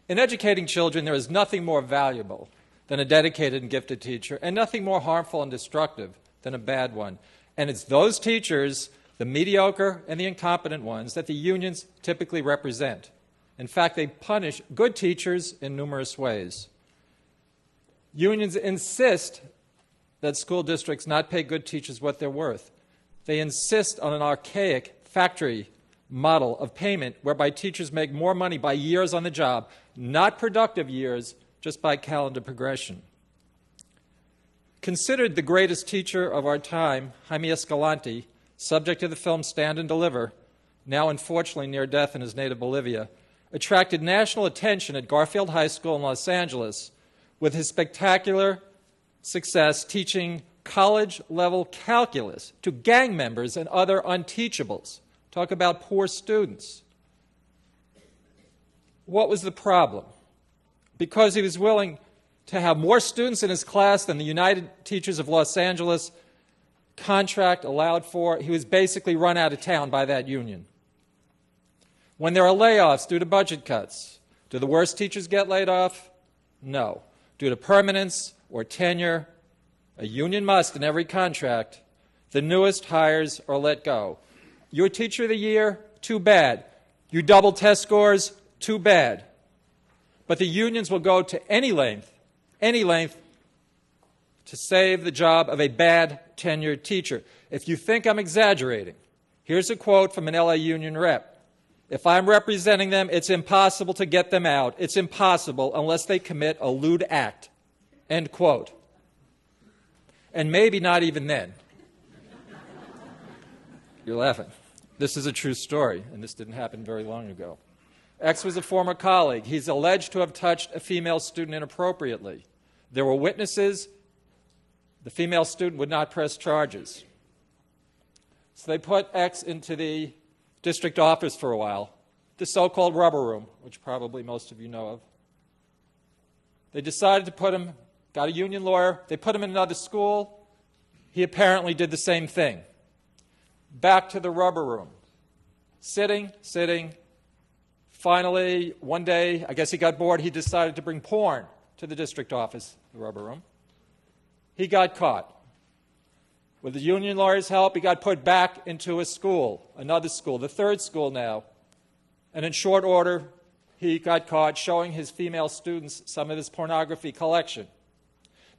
In educating children, there is nothing more valuable than a dedicated and gifted teacher, and nothing more harmful and destructive than a bad one. And it's those teachers, the mediocre and the incompetent ones, that the unions typically represent. In fact, they punish good teachers in numerous ways. Unions insist that school districts not pay good teachers what they're worth. They insist on an archaic factory model of payment whereby teachers make more money by years on the job, not productive years, just by calendar progression. Considered the greatest teacher of our time, Jaime Escalante, subject to the film Stand and Deliver, now unfortunately near death in his native Bolivia, attracted national attention at Garfield High School in Los Angeles with his spectacular success teaching college-level calculus to gang members and other unteachables. Talk about poor students. What was the problem? Because he was willing to have more students in his class than the United Teachers of Los Angeles contract allowed for, he was basically run out of town by that union. When there are layoffs due to budget cuts, do the worst teachers get laid off? No. Due to permanence or tenure, a union must, in every contract, the newest hires are let go. You're Teacher of the Year? Too bad. You double test scores? Too bad. But the unions will go to any length to save the job of a bad tenured teacher. If you think I'm exaggerating, here's a quote from an LA union rep. If I'm representing them, it's impossible to get them out. It's impossible unless they commit a lewd act. End quote. And maybe not even then. You're laughing. This is a true story, and this didn't happen very long ago. X was a former colleague. He's alleged to have touched a female student inappropriately. There were witnesses. The female student would not press charges. So they put X into the district office for a while, the so-called rubber room, which probably most of you know of. They decided to put him, got a union lawyer, they put him in another school. He apparently did the same thing. Back to the rubber room. Sitting. Finally, one day, I guess he got bored, he decided to bring porn to the district office, the rubber room. He got caught. With the union lawyer's help, he got put back into a school, another school, the third school now. And in short order, he got caught showing his female students some of his pornography collection.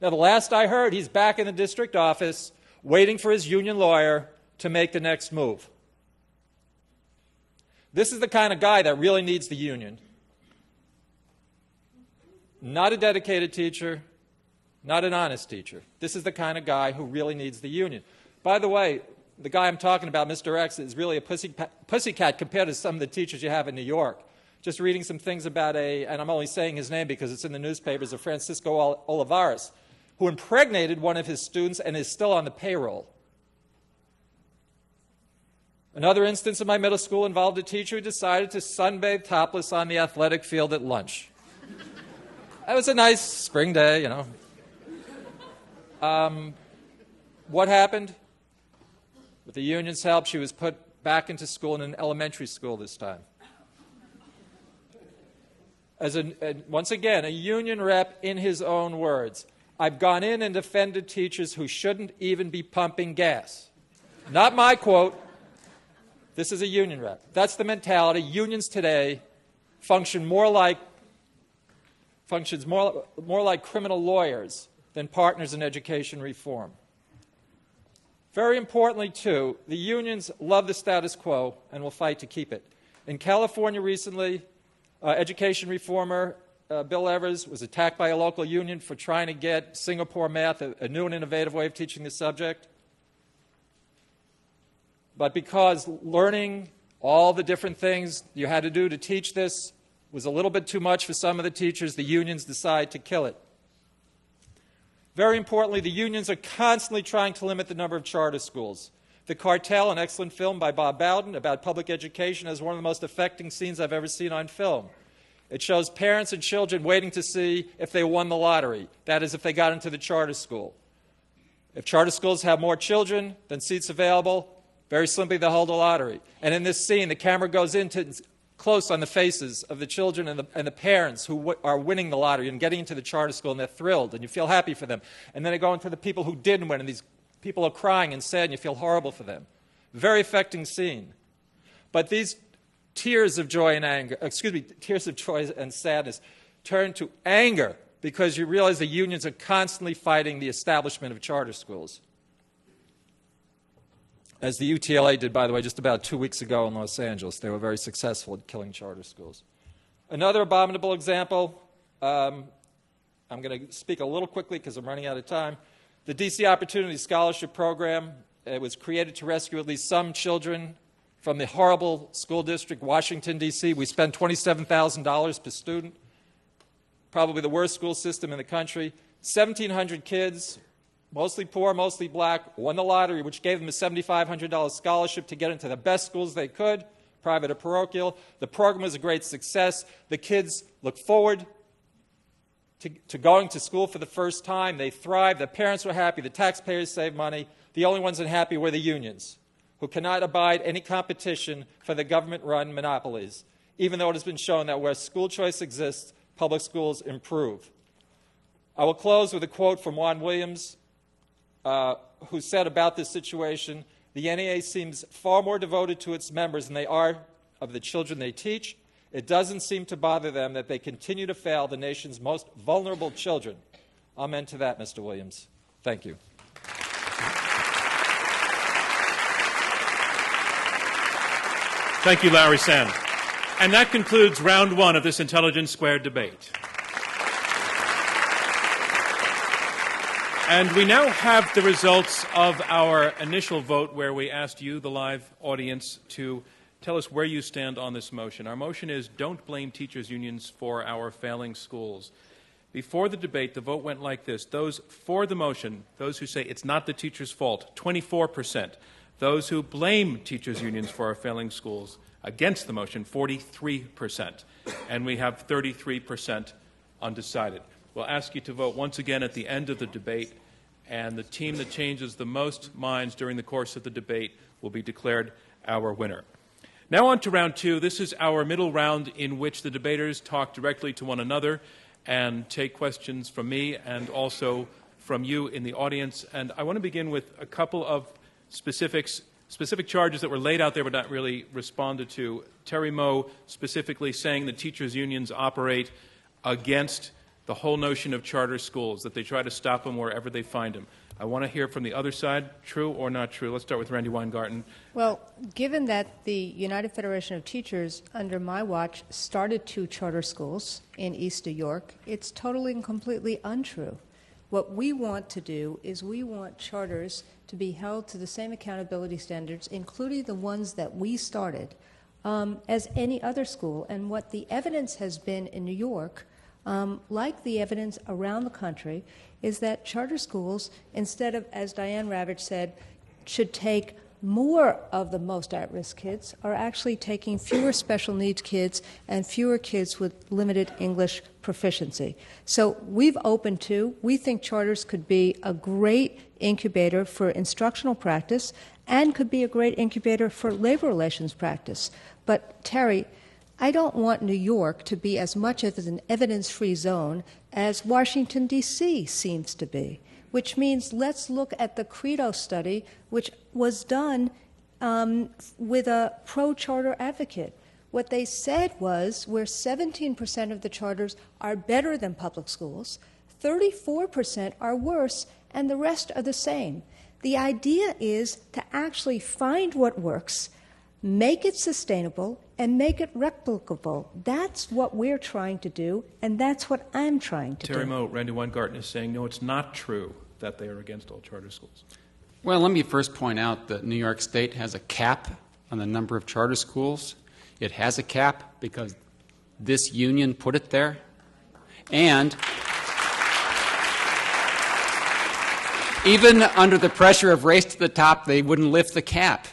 Now, the last I heard, he's back in the district office waiting for his union lawyer to make the next move. This is the kind of guy that really needs the union. Not a dedicated teacher, not an honest teacher. This is the kind of guy who really needs the union. By the way, the guy I'm talking about, Mr. X, is really a pussycat compared to some of the teachers you have in New York. Just reading some things about and I'm only saying his name because it's in the newspapers, of Francisco Olivares, who impregnated one of his students and is still on the payroll. Another instance in my middle school involved a teacher who decided to sunbathe topless on the athletic field at lunch. It was a nice spring day, you know. What happened? With the union's help, she was put back into school in an elementary school this time. Once again, a union rep in his own words. I've gone in and defended teachers who shouldn't even be pumping gas. Not my quote. This is a union rep. That's the mentality. Unions today function more like criminal lawyers than partners in education reform. Very importantly, too, the unions love the status quo and will fight to keep it. In California recently, education reformer Bill Evers was attacked by a local union for trying to get Singapore math, a new and innovative way of teaching the subject. But because learning all the different things you had to do to teach this was a little bit too much for some of the teachers, the unions decided to kill it. Very importantly, the unions are constantly trying to limit the number of charter schools. The Cartel, an excellent film by Bob Bowden about public education, is one of the most affecting scenes I've ever seen on film. It shows parents and children waiting to see if they won the lottery. That is, if they got into the charter school. If charter schools have more children than seats available, very simply, they'll hold a lottery. And in this scene, the camera goes into close on the faces of the children and the parents who are winning the lottery and getting into the charter school, and they're thrilled, and you feel happy for them. And then they go into the people who didn't win, and these people are crying and sad, and you feel horrible for them. Very affecting scene. But these tears of joy and sadness turn to anger because you realize the unions are constantly fighting the establishment of charter schools, as the UTLA did, by the way, just about 2 weeks ago in Los Angeles. They were very successful at killing charter schools. Another abominable example, I'm going to speak a little quickly because I'm running out of time. The DC Opportunity Scholarship Program, it was created to rescue at least some children from the horrible school district, Washington, D.C. We spend $27,000 per student, probably the worst school system in the country. 1,700 kids, mostly poor, mostly black, won the lottery, which gave them a $7,500 scholarship to get into the best schools they could, private or parochial. The program was a great success. The kids look forward to going to school for the first time. They thrived. The parents were happy. The taxpayers saved money. The only ones unhappy were the unions, who cannot abide any competition for the government-run monopolies, even though it has been shown that where school choice exists, public schools improve. I will close with a quote from Juan Williams, who said about this situation, "The NEA seems far more devoted to its members than they are of the children they teach. It doesn't seem to bother them that they continue to fail the nation's most vulnerable children." Amen to that, Mr. Williams. Thank you. Thank you, Larry Sand. And that concludes round one of this Intelligence Squared debate. And we now have the results of our initial vote where we asked you, the live audience, to tell us where you stand on this motion. Our motion is don't blame teachers' unions for our failing schools. Before the debate, the vote went like this. Those for the motion, those who say it's not the teachers' fault, 24%. Those who blame teachers' unions for our failing schools, against the motion, 43%. And we have 33% undecided. We'll ask you to vote once again at the end of the debate, and the team that changes the most minds during the course of the debate will be declared our winner. Now on to round two. This is our middle round in which the debaters talk directly to one another and take questions from me and also from you in the audience. And I want to begin with a couple of specific charges that were laid out there but not really responded to. Terry Moe specifically saying that teachers' unions operate against the whole notion of charter schools, that they try to stop them wherever they find them. I want to hear from the other side, true or not true. Let's start with Randi Weingarten. Well, given that the United Federation of Teachers, under my watch, started 2 charter schools in East New York, it's totally and completely untrue. What we want to do is we want charters to be held to the same accountability standards, including the ones that we started, as any other school. And what the evidence has been in New York, like the evidence around the country, is that charter schools, instead of, as Diane Ravitch said, should take more of the most at-risk kids, are actually taking fewer special needs kids and fewer kids with limited English proficiency. So we've opened 2. We think charters could be a great incubator for instructional practice and could be a great incubator for labor relations practice. But Terry, I don't want New York to be as much of an evidence-free zone as Washington, D.C. seems to be, which means let's look at the Credo study, which was done with a pro-charter advocate. What they said was where 17% of the charters are better than public schools, 34% are worse, and the rest are the same. The idea is to actually find what works, make it sustainable, and make it replicable. That's what we're trying to do, and that's what I'm trying to do. Terry Moe, Randi Weingarten is saying, no, it's not true that they are against all charter schools. Well, let me first point out that New York State has a cap on the number of charter schools. It has a cap because this union put it there. And even under the pressure of race to the top, they wouldn't lift the cap.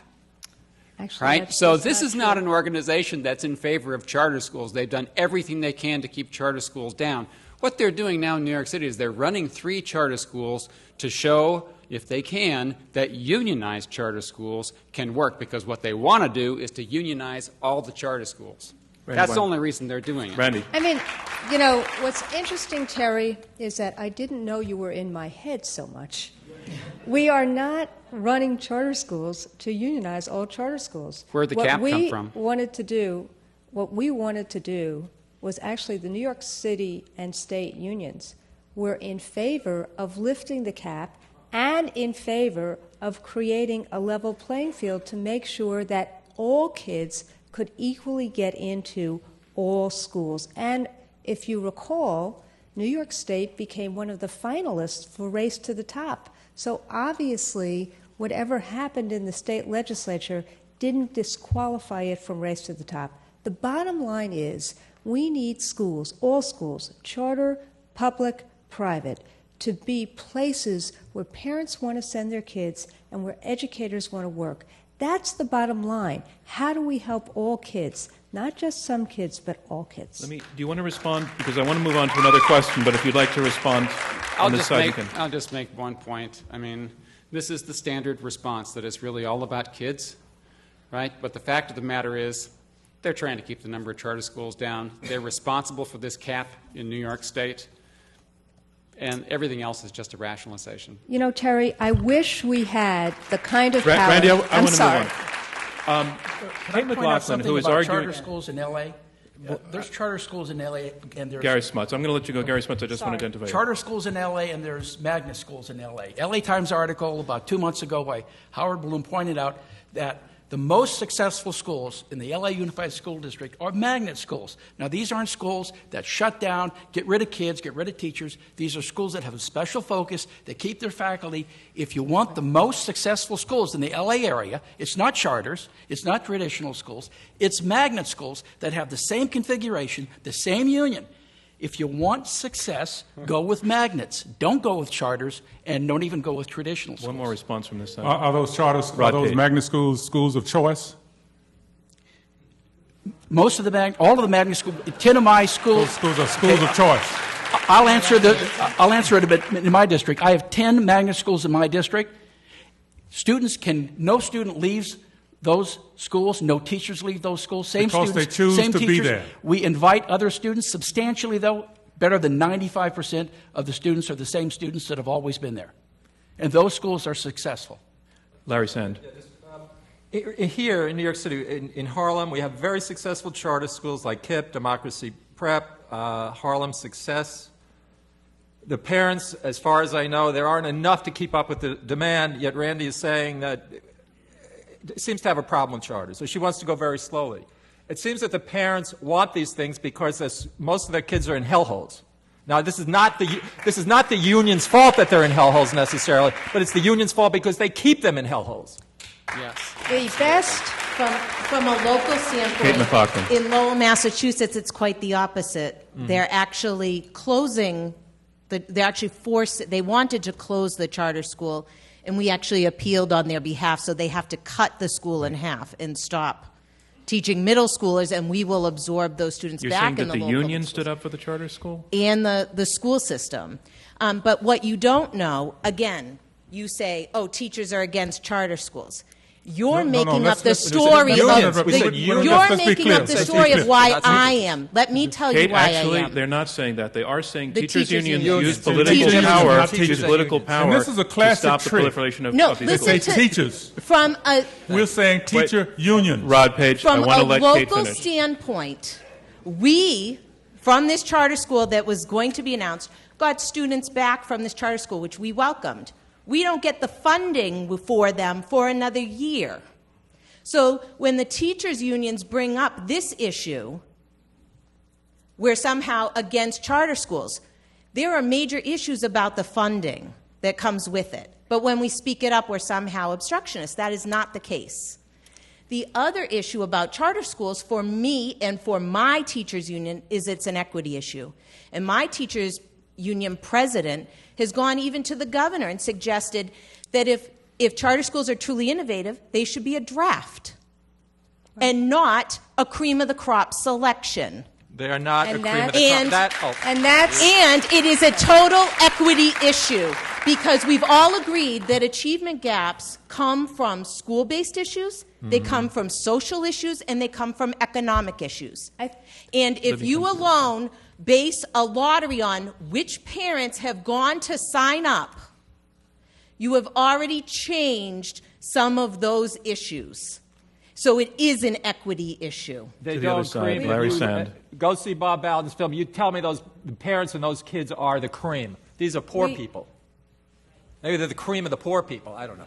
Actually, right? So this is not an organization that's in favor of charter schools. They've done everything they can to keep charter schools down. What they're doing now in New York City is they're running 3 charter schools to show, if they can, that unionized charter schools can work, because what they want to do is to unionize all the charter schools. That's the only reason they're doing it. Randi. I mean, you know, what's interesting, Terry, is that I didn't know you were in my head so much. We are not running charter schools to unionize all charter schools. Where'd the cap come from? What we wanted to do was actually the New York City and state unions were in favor of lifting the cap and in favor of creating a level playing field to make sure that all kids could equally get into all schools. And if you recall, New York State became one of the finalists for Race to the Top. So obviously, whatever happened in the state legislature didn't disqualify it from Race to the Top. The bottom line is we need schools, all schools, charter, public, private, to be places where parents want to send their kids and where educators want to work. That's the bottom line. How do we help all kids? Not just some kids, but all kids. Do you want to respond? Because I want to move on to another question, but if you'd like to respond on this side, you can. I'll just make one point. I mean, this is the standard response, that it's really all about kids, right? But the fact of the matter is they're trying to keep the number of charter schools down. They're responsible for this cap in New York State. And everything else is just a rationalization. You know, Terry, I wish we had the kind of power. Randy, I want I'm to sorry. move on. Can I McLaughlin, who is about arguing charter schools in L.A.? There's charter schools in L.A. and there's Gary Smuts. I'm going to let you go. Gary Smuts, I just want to identify you. charter schools in L.A. and there's magnet schools in L.A. L.A. Times article about 2 months ago by Howard Bloom pointed out that the most successful schools in the L.A. Unified School District are magnet schools. Now, these aren't schools that shut down, get rid of kids, get rid of teachers. These are schools that have a special focus, that keep their faculty. If you want the most successful schools in the L.A. area, it's not charters, it's not traditional schools, it's magnet schools that have the same configuration, the same union. If you want success, go with magnets. Don't go with charters, and don't even go with traditional schools. One more response from this side. Are those charters, are those magnet schools schools of choice? Most of the all of the magnet schools, 10 of my schools. Schools are schools of choice. I'll answer it a bit in my district. I have 10 magnet schools in my district. No student leaves those schools, no teachers leave those schools. Same because students, they choose same to teachers. be there. We invite other students substantially, though. Better than 95% of the students are the same students that have always been there. And those schools are successful. Larry Sand. Here in New York City, in Harlem, we have very successful charter schools like KIPP, Democracy Prep, Harlem Success. The parents, as far as I know, there aren't enough to keep up with the demand, yet Randi is saying that seems to have a problem with charters, so she wants to go very slowly. It seems that the parents want these things because most of their kids are in hellholes. Now, this is not the union's fault that they're in hellholes necessarily, but it's the union's fault because they keep them in hellholes. Yes. The best From a local Kate McLaughlin. standpoint, in Lowell, Massachusetts, it's quite the opposite. Mm-hmm. They're actually closing, they wanted to close the charter school, and we actually appealed on their behalf, so they have to cut the school in half and stop teaching middle schoolers, and we will absorb those students back in the local. You're saying that the union stood up for the charter school? And the school system. But what you don't know, again, you say, oh, teachers are against charter schools. You're making up the story of why I am. Let me tell you why I am. Actually, they're not saying that. They are saying The teachers' teachers' unions unions. use political power And this is a classic to stop the trick. proliferation of No, these listen schools. to Teachers. from a We're saying teacher unions. Rod Page, I from want a to let Kate local finish. standpoint. We, from this charter school that was going to be announced, got students back from this charter school, which we welcomed. We don't get the funding for them for another year. So when the teachers' unions bring up this issue, we're somehow against charter schools. There are major issues about the funding that comes with it. But when we speak it up, we're somehow obstructionists. That is not the case. The other issue about charter schools for me and for my teachers' union is it's an equity issue. And my teachers' union president has gone even to the governor and suggested that if charter schools are truly innovative, they should be a draft and not a cream of the crop selection. They are not And a cream of that- the crop. And And it is a total equity issue because we've all agreed that achievement gaps come from school-based issues, they come from social issues, and they come from economic issues. And if you alone base a lottery on which parents have gone to sign up, you have already changed some of those issues. So it is an equity issue. They To the other don't side, cream. Larry You, Sand. Go see Bob Bowden's film. You tell me the parents and those kids are the cream. These are poor people. Maybe they're the cream of the poor people. I don't know.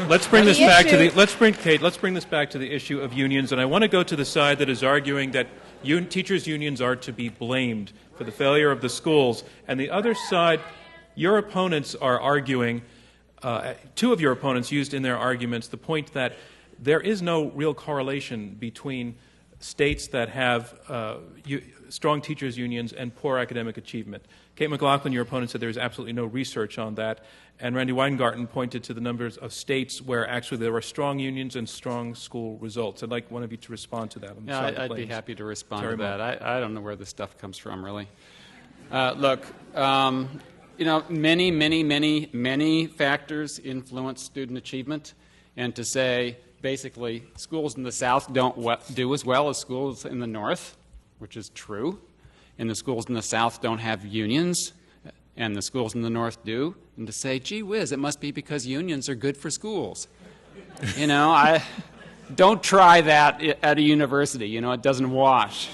Let's bring this back to issue- the. Let's bring Kate. Let's bring this back to the issue of unions, and I want to go to the side that is arguing that teachers' unions are to be blamed for the failure of the schools, and the other side, your opponents are arguing. Two of your opponents used in their arguments the point that there is no real correlation between states that have strong teachers' unions and poor academic achievement. Kate McLaughlin, your opponent, said there is absolutely no research on that. And Randi Weingarten pointed to the numbers of states where actually there were strong unions and strong school results. I'd like one of you to respond to that. Yeah, I'd be happy to respond to that. I don't know where this stuff comes from, really. Look, many factors influence student achievement. And to say, basically, schools in the South don't do as well as schools in the North, which is true. And the schools in the South don't have unions, and the schools in the North do. And to say, gee whiz, it must be because unions are good for schools. Don't try that at a university. It doesn't wash.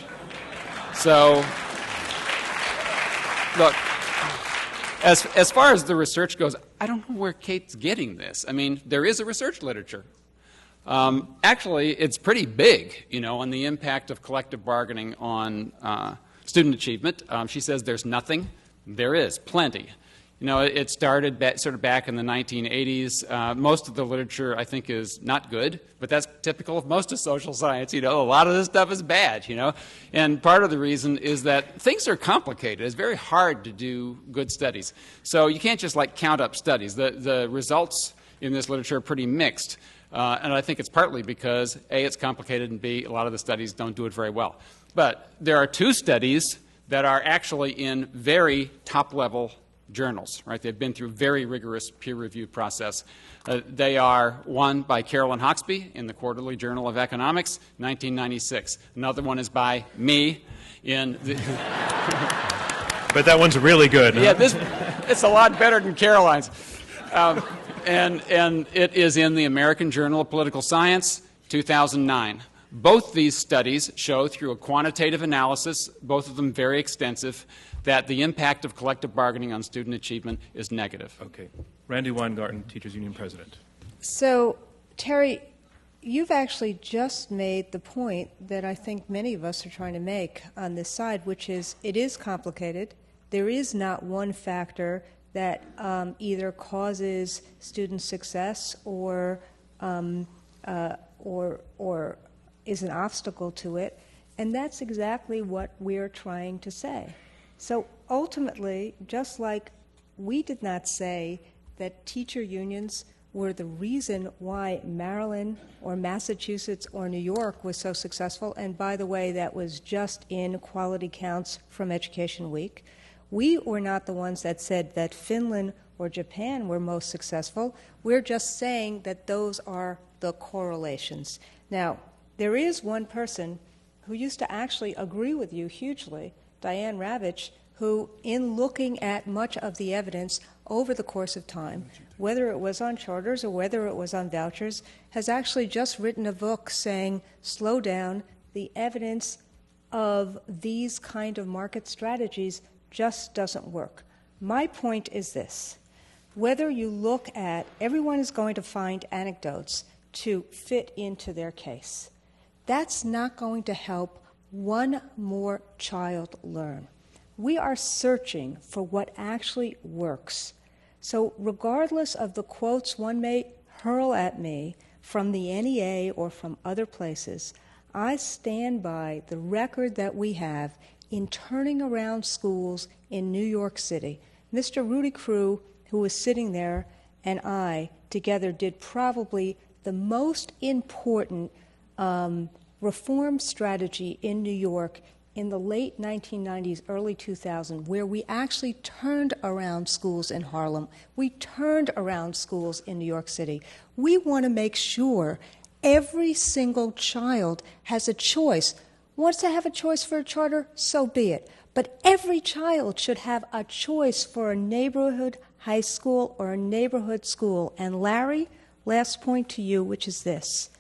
So, look, as far as the research goes, I don't know where Kate's getting this. I mean, there is a research literature. Actually, it's pretty big, on the impact of collective bargaining on student achievement. She says there's nothing. There is plenty. It started sort of back in the 1980s. Most of the literature, I think, is not good, but that's typical of most of social science. A lot of this stuff is bad, And part of the reason is that things are complicated. It's very hard to do good studies. So you can't just, count up studies. The results in this literature are pretty mixed. And I think it's partly because, A, it's complicated, and B, a lot of the studies don't do it very well. But there are two studies that are actually in very top-level journals, right? They've been through very rigorous peer review process. They are one by Carolyn Hawksby in the Quarterly Journal of Economics, 1996. Another one is by me in the... But that one's really good. Yeah, it's a lot better than Caroline's. And it is in the American Journal of Political Science, 2009. Both these studies show through a quantitative analysis, both of them very extensive, that the impact of collective bargaining on student achievement is negative. Okay. Randi Weingarten, Teachers Union President. So, Terry, you've actually just made the point that I think many of us are trying to make on this side, which is it is complicated. There is not one factor that either causes student success or is an obstacle to it, and that's exactly what we're trying to say. So ultimately, just like we did not say that teacher unions were the reason why Maryland or Massachusetts or New York was so successful, and by the way, that was just in quality counts from Education Week. We were not the ones that said that Finland or Japan were most successful. We're just saying that those are the correlations. Now, there is one person who used to actually agree with you hugely, Diane Ravitch, who, in looking at much of the evidence over the course of time, whether it was on charters or whether it was on vouchers, has actually just written a book saying, slow down, the evidence of these kind of market strategies just doesn't work. My point is this. Whether you look at, everyone is going to find anecdotes to fit into their case. That's not going to help one more child learn. We are searching for what actually works. So regardless of the quotes one may hurl at me from the NEA or from other places, I stand by the record that we have in turning around schools in New York City. Mr. Rudy Crew, who was sitting there, and I together did probably the most important reform strategy in New York in the late 1990s, early 2000, where we actually turned around schools in Harlem. We turned around schools in New York City. We want to make sure every single child has a choice. Wants to have a choice for a charter? So be it. But every child should have a choice for a neighborhood high school or a neighborhood school. And Larry, last point to you, which is this.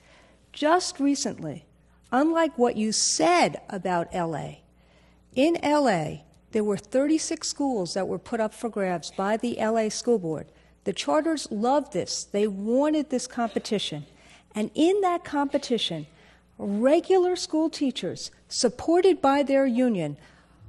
Just recently, unlike what you said about L.A., in L.A., there were 36 schools that were put up for grabs by the L.A. School Board. The charters loved this. They wanted this competition. And in that competition, regular school teachers, supported by their union,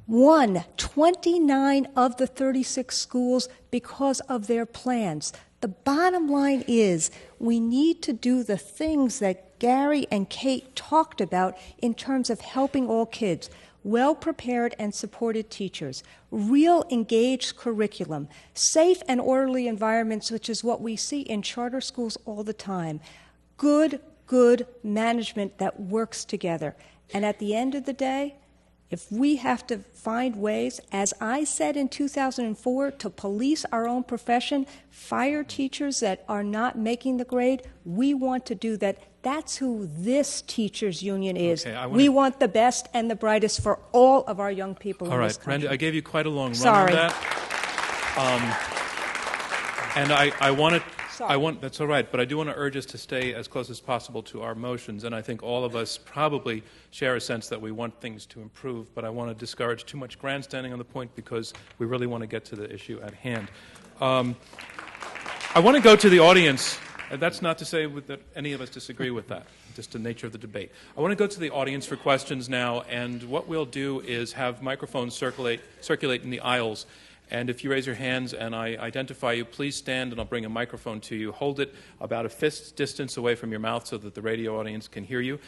won 29 of the 36 schools because of their plans. The bottom line is we need to do the things that Gary and Kate talked about in terms of helping all kids. Well-prepared and supported teachers, real engaged curriculum, safe and orderly environments, which is what we see in charter schools all the time, good management that works together. And at the end of the day, if we have to find ways, as I said in 2004, to police our own profession, fire teachers that are not making the grade, we want to do that. That's who this teachers union is. Okay, we want the best and the brightest for all of our young people in this country. Randi, I gave you quite a long run Sorry. on that. And I want to... that's all right, but I do want to urge us to stay as close as possible to our motions, and I think all of us probably share a sense that we want things to improve, but I want to discourage too much grandstanding on the point because we really want to get to the issue at hand. I want to go to the audience. That's not to say that any of us disagree with that, just the nature of the debate. I want to go to the audience for questions now, and what we'll do is have microphones circulate in the aisles. And if you raise your hands and I identify you, please stand and I'll bring a microphone to you. Hold it about a fist's distance away from your mouth so that the radio audience can hear you.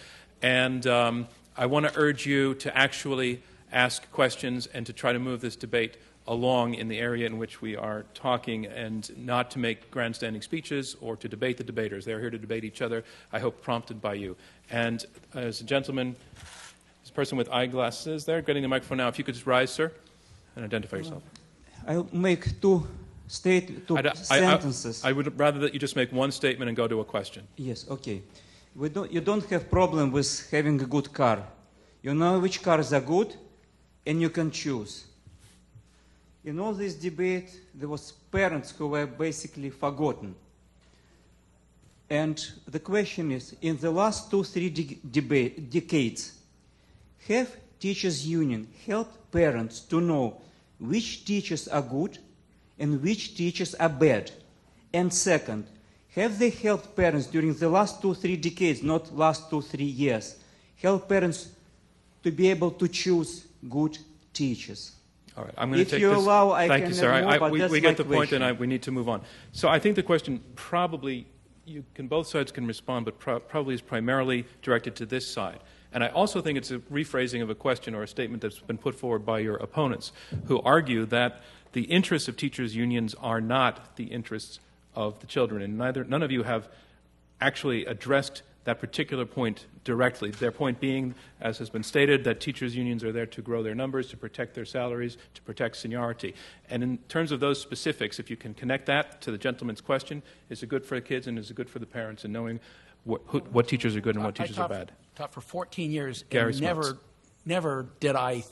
And I want to urge you to actually ask questions and to try to move this debate along in the area in which we are talking and not to make grandstanding speeches or to debate the debaters. They're here to debate each other, I hope prompted by you. And as a gentleman, this person with eyeglasses there, getting the microphone now, if you could just rise, sir, and identify yourself. I'll make two sentences. I would rather that you just make one statement and go to a question. Yes, okay. You don't have problem with having a good car. You know which cars are good, and you can choose. In all this debate, there was parents who were basically forgotten. And the question is, in the last 2-3 decades, have teachers' union helped parents to know which teachers are good and which teachers are bad? And second, have they helped parents during the last 2-3 decades, not last 2-3 years, help parents to be able to choose good teachers? All right, I'm going to take this. If you allow, I Thank can you, sir. more, but we get the point, question. and we need to move on. So I think the question probably, both sides can respond, but probably is primarily directed to this side. And I also think it's a rephrasing of a question or a statement that's been put forward by your opponents, who argue that the interests of teachers' unions are not the interests of the children. And none of you have actually addressed that particular point directly. Their point being, as has been stated, that teachers' unions are there to grow their numbers, to protect their salaries, to protect seniority. And in terms of those specifics, if you can connect that to the gentleman's question, is it good for the kids and is it good for the parents in knowing what teachers are good and what teachers are bad? I taught for 14 years, Gary and never did I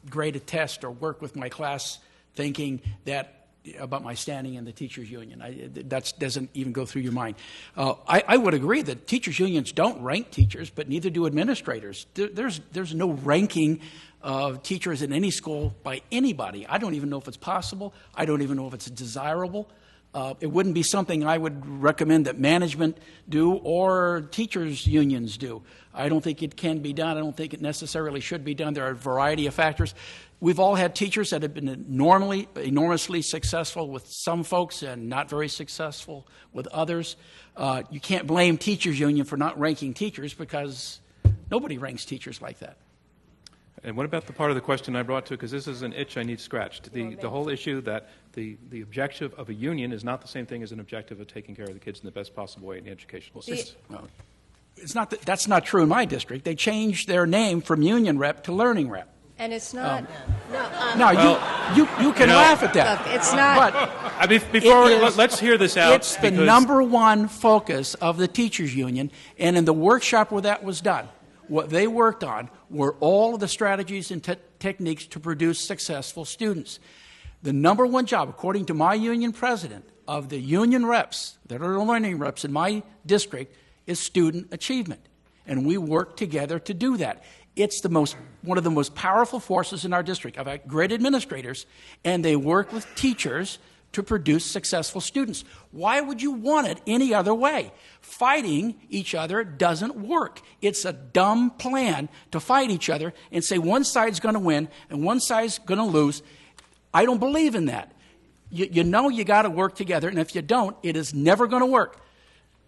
grade a test or work with my class thinking that about my standing in the teachers' union. That doesn't even go through your mind. I would agree that teachers' unions don't rank teachers, but neither do administrators. There's no ranking of teachers in any school by anybody. I don't even know if it's possible. I don't even know if it's desirable. It wouldn't be something I would recommend that management do or teachers' unions do. I don't think it can be done. I don't think it necessarily should be done. There are a variety of factors. We've all had teachers that have been enormously successful with some folks and not very successful with others. You can't blame teachers' union for not ranking teachers because nobody ranks teachers like that. And what about the part of the question I brought to it? Because this is an itch I need scratched. The whole issue that the objective of a union is not the same thing as an objective of taking care of the kids in the best possible way in the educational system. That's not true in my district. They changed their name from union rep to learning rep. And it's not. You can laugh at that. Look, it's not. But let's hear this out. It's the number one focus of the teachers' union, and in the workshop where that was done, what they worked on were all of the strategies and techniques to produce successful students. The number one job, according to my union president, of the union reps that are the learning reps in my district is student achievement. And we work together to do that. It's one of the most powerful forces in our district. I've got great administrators, and they work with teachers to produce successful students. Why would you want it any other way? Fighting each other doesn't work. It's a dumb plan to fight each other and say one side's going to win and one side's going to lose. I don't believe in that. You know you got to work together, and if you don't, it is never going to work.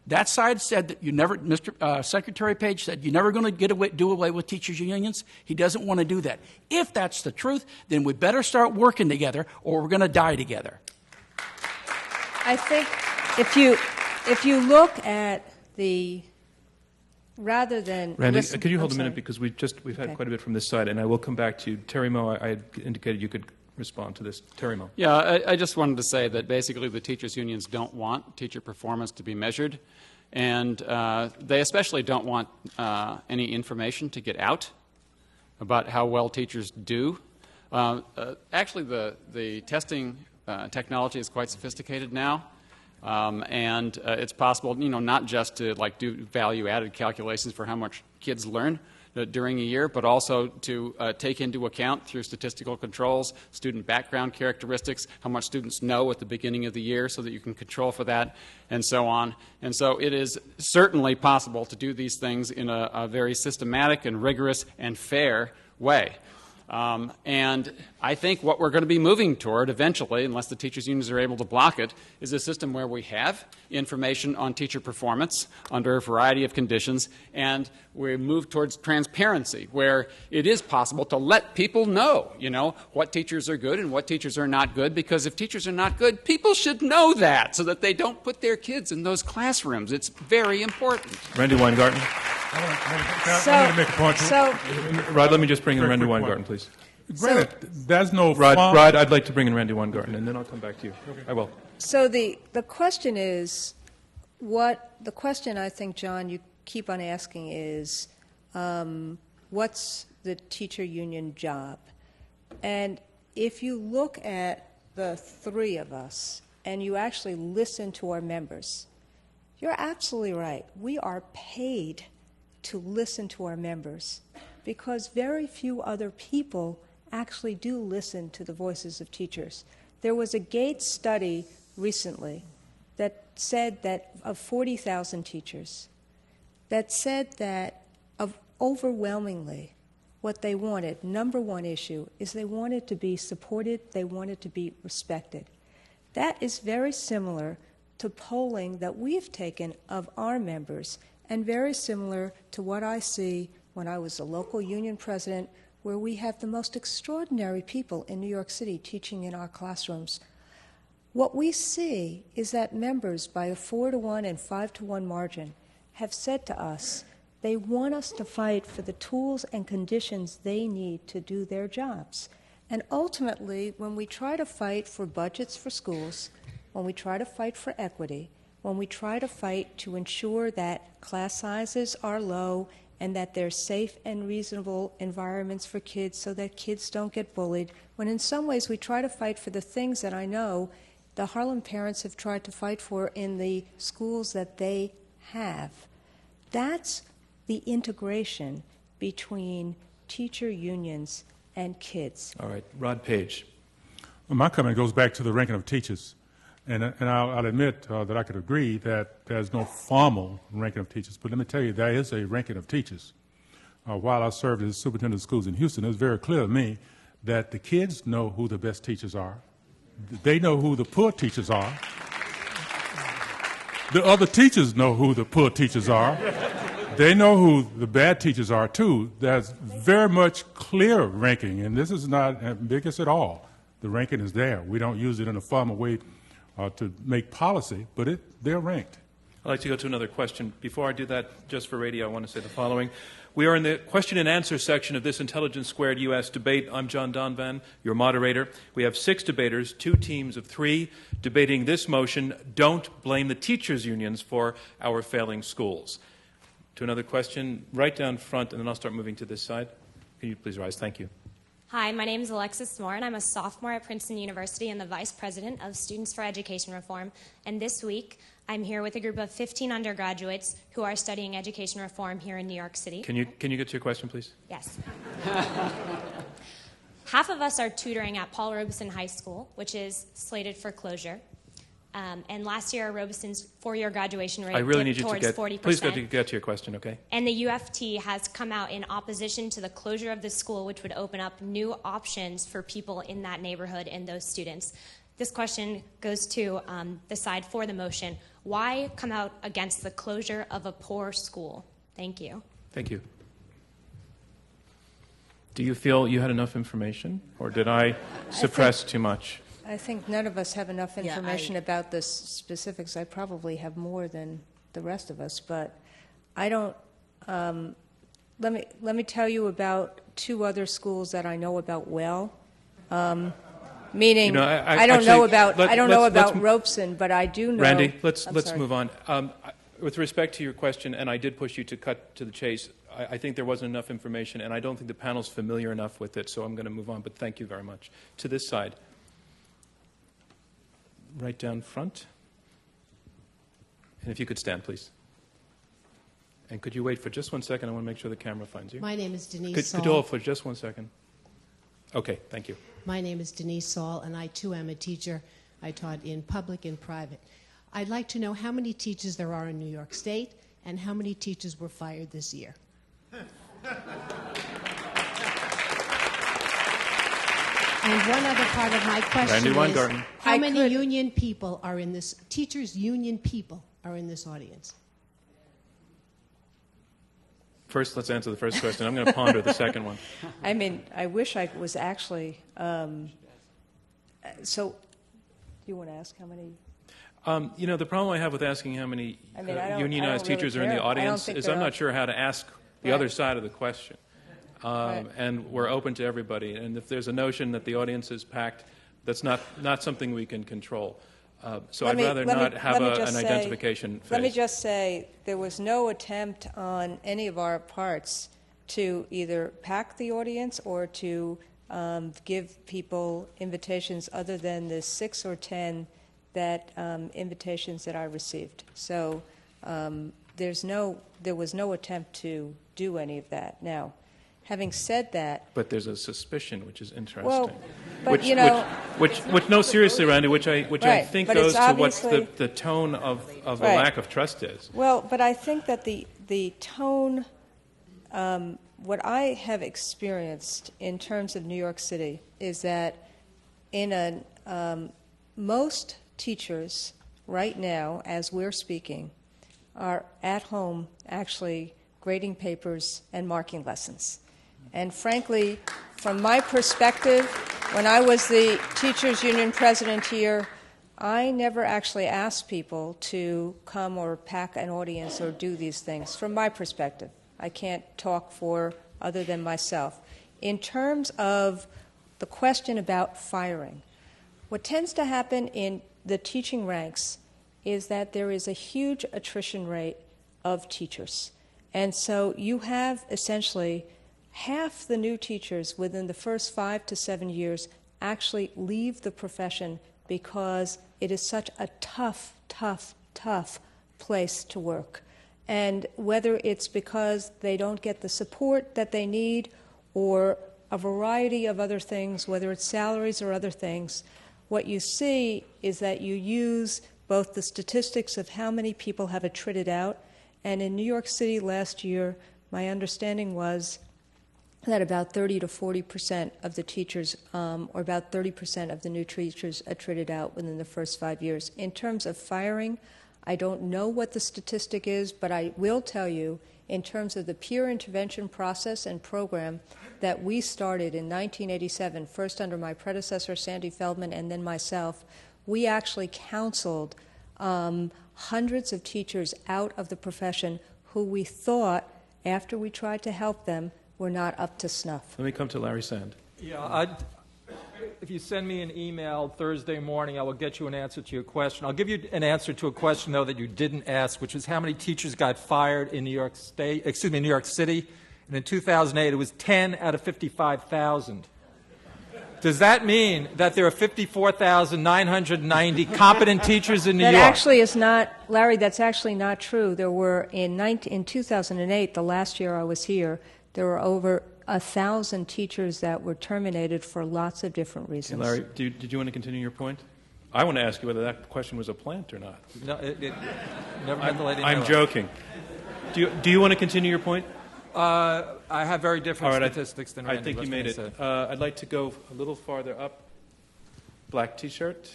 That side said that Mr. Secretary Page said you're never going to do away with teachers' unions. He doesn't want to do that. If that's the truth, then we better start working together or we're going to die together. I think if you look at the rather than Randy, listen, could you hold I'm a minute sorry. because we've had Okay. quite a bit from this side, and I will come back to you. Terry Moe, I had indicated you could respond to this. Terry Moe. Yeah, I just wanted to say that basically the teachers' unions don't want teacher performance to be measured, and they especially don't want any information to get out about how well teachers do. Actually, the testing technology is quite sophisticated now, and it's possible, not just to do value-added calculations for how much kids learn during a year, but also to take into account through statistical controls, student background characteristics, how much students know at the beginning of the year so that you can control for that, and so on. And so it is certainly possible to do these things in a very systematic and rigorous and fair way. And I think what we're going to be moving toward eventually, unless the teachers' unions are able to block it, is a system where we have information on teacher performance under a variety of conditions, and we move towards transparency, where it is possible to let people know, what teachers are good and what teachers are not good, because if teachers are not good, people should know that so that they don't put their kids in those classrooms. It's very important. Randy Weingarten. I want to make a point. Rod, let me just bring in Very Randy quick Weingarten, point. please. Granted, there's no Rod, I'd like to bring in Randy Weingarten, and then I'll come back to you. Okay. I will. So the question is, the question I think, John, you keep on asking is, what's the teacher union job? And if you look at the three of us and you actually listen to our members, you're absolutely right. We are paid to listen to our members because very few other people actually do listen to the voices of teachers. There was a Gates study recently that said that of 40,000 teachers, that said that overwhelmingly what they wanted, number one issue, is they wanted to be supported, they wanted to be respected. That is very similar to polling that we've taken of our members and very similar to what I see when I was a local union president, where we have the most extraordinary people in New York City teaching in our classrooms. What we see is that members, by a 4-to-1 and 5-to-1 margin, have said to us they want us to fight for the tools and conditions they need to do their jobs. And ultimately, when we try to fight for budgets for schools, when we try to fight for equity, when we try to fight to ensure that class sizes are low and that there's safe and reasonable environments for kids so that kids don't get bullied, when in some ways we try to fight for the things that I know the Harlem parents have tried to fight for in the schools that they have. That's the integration between teacher unions and kids. All right. Rod Page. Well, my comment goes back to the ranking of teachers. And I'll admit that I could agree that there's no formal ranking of teachers, but let me tell you, there is a ranking of teachers. While I served as superintendent of schools in Houston, it was very clear to me that the kids know who the best teachers are. They know who the poor teachers are. The other teachers know who the poor teachers are. They know who the bad teachers are, too. There's very much clear ranking, and this is not ambiguous at all. The ranking is there. We don't use it in a formal way to make policy, but they're ranked. I'd like to go to another question. Before I do that, just for radio, I want to say the following. We are in the question and answer section of this Intelligence Squared U.S. debate. I'm John DONVAN, your moderator. We have 6 debaters, 2 teams of 3, debating this motion, don't blame the teachers' unions for our failing schools. To another question, right down front, and then I'll start moving to this side. Can you please rise? Thank you. Hi, my name is Alexis Moore, and I'm a sophomore at Princeton University and the Vice President of Students for Education Reform. And this week, I'm here with a group of 15 undergraduates who are studying education reform here in New York City. Can you get to your question, please? Yes. Half of us are tutoring at Paul Robeson High School, which is slated for closure. And last year, Robeson's four-year graduation rate dipped towards 40%. Please get to your question, okay? And the UFT has come out in opposition to the closure of the school, which would open up new options for people in that neighborhood and those students. This question goes to the side for the motion. Why come out against the closure of a poor school? Thank you. Thank you. Do you feel you had enough information, or did I suppress too much? I think none of us have enough information about the specifics. I probably have more than the rest of us, but I don't. Let me tell you about two other schools that I know about well. Meaning, I don't know about Robeson, but I do know. Randy, let's move on. With respect to your question, and I did push you to cut to the chase. I think there wasn't enough information, and I don't think the panel's familiar enough with it, so I'm going to move on. But thank you very much. To this side. Right down front. And if you could stand, please. And could you wait for just 1 second? I want to make sure the camera finds you. My name is Denise Saul. Could you hold for just 1 second? Okay, thank you. My name is Denise Saul, and I, too, am a teacher. I taught in public and private. I'd like to know how many teachers there are in New York State and how many teachers were fired this year. And one other part of my question is, how many union people are in this, teachers' union people are in this audience? First, let's answer the first question. I'm going to ponder the second one. I mean, I wish I was actually, so you want to ask how many? The problem I have with asking how many unionized teachers are in the audience is I'm not sure how to ask the other side of the question. And we're open to everybody. And if there's a notion that the audience is packed, that's not something we can control. So I'd rather not have an identification phase. Let me just say there was no attempt on any of our parts to either pack the audience or to give people invitations other than the 6 or 10 invitations that I received. So there was no attempt to do any of that. Now, having said that, but there's a suspicion, which is interesting. Well, but no, seriously, Randy, which I think goes to what the tone of the lack of trust is. Well, but I think that the tone, what I have experienced in terms of New York City is that most teachers right now, as we're speaking, are at home actually grading papers and marking lessons. And frankly, from my perspective, when I was the teachers union president here, I never actually asked people to come or pack an audience or do these things, from my perspective. I can't talk for other than myself. In terms of the question about firing, what tends to happen in the teaching ranks is that there is a huge attrition rate of teachers. And so you have essentially half the new teachers within the first 5 to 7 years actually leave the profession because it is such a tough place to work. And whether it's because they don't get the support that they need or a variety of other things, whether it's salaries or other things, what you see is that you use both the statistics of how many people have attrited out, and in New York City last year, my understanding was that about 30 to 40% of the teachers, or about 30% of the new teachers attrited out within the first 5 years. In terms of firing, I don't know what the statistic is, but I will tell you, in terms of the peer intervention process and program that we started in 1987, first under my predecessor, Sandy Feldman, and then myself, we actually counseled hundreds of teachers out of the profession who we thought, after we tried to help them, were not up to snuff. Let me come to Larry Sand. Yeah, if you send me an email Thursday morning, I will get you an answer to your question. I'll give you an answer to a question, though, that you didn't ask, which is how many teachers got fired in New York City. And in 2008, it was 10 out of 55,000. Does that mean that there are 54,990 competent teachers in New That York? actually is not, Larry, that's actually not true. There were, in 2008, the last year I was here, there were over 1,000 teachers that were terminated for lots of different reasons. Larry, did you want to continue your point? I want to ask you whether that question was a plant or not. No, never met the lady. I'm joking. Do you want to continue your point? I have very different statistics than Randy. I think you made it. I'd like to go a little farther up. Black T-shirt.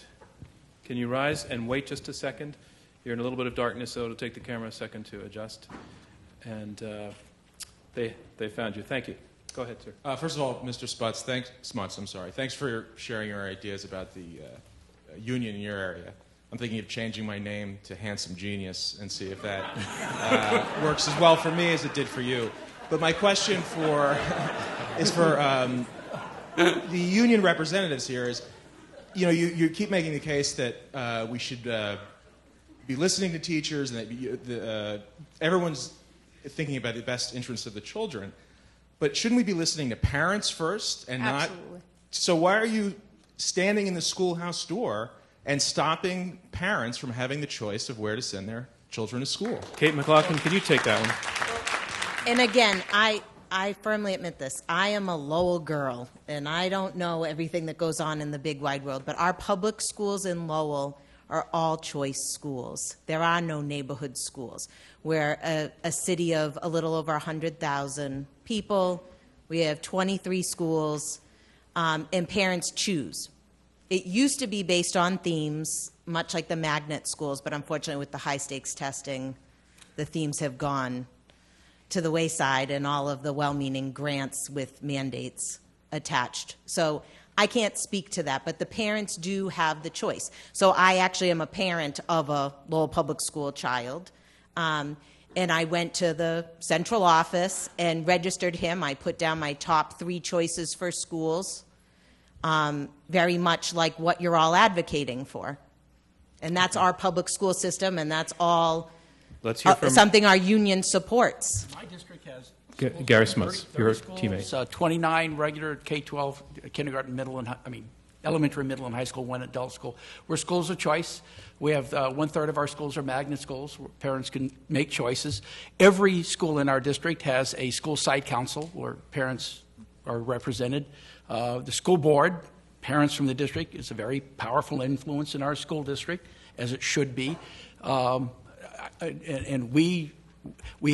Can you rise and wait just a second? You're in a little bit of darkness, so it'll take the camera a second to adjust. And they found you. Thank you. Go ahead, sir. First of all, Mr. Smuts, I'm sorry. Thanks for sharing your ideas about the union in your area. I'm thinking of changing my name to Handsome Genius and see if that works as well for me as it did for you. But my question is for the union representatives here is, you keep making the case that we should be listening to teachers and that everyone's thinking about the best interests of the children. But shouldn't we be listening to parents first and not? Absolutely. So why are you standing in the schoolhouse door and stopping parents from having the choice of where to send their children to school? Kate McLaughlin, can you take that one? And again, I firmly admit this. I am a Lowell girl, and I don't know everything that goes on in the big wide world, but our public schools in Lowell are all choice schools. There are no neighborhood schools. We're a city of a little over 100,000 people. We have 23 schools, and parents choose. It used to be based on themes, much like the magnet schools, but unfortunately with the high-stakes testing, the themes have gone to the wayside and all of the well-meaning grants with mandates attached. So I can't speak to that, but the parents do have the choice. So I actually am a parent of a Lowell Public School child, and I went to the central office and registered him. I put down my top 3 choices for schools, very much like what you're all advocating for. And that's our public school system, and that's all something our union supports. My district has Gary Smuts, your teammate. 29 regular K-12, kindergarten, elementary, middle, and high school, 1 adult school. We're schools of choice. We have 1/3 of our schools are magnet schools where parents can make choices. Every school in our district has a school site council where parents are represented. The school board, parents from the district, is a very powerful influence in our school district, as it should be. And we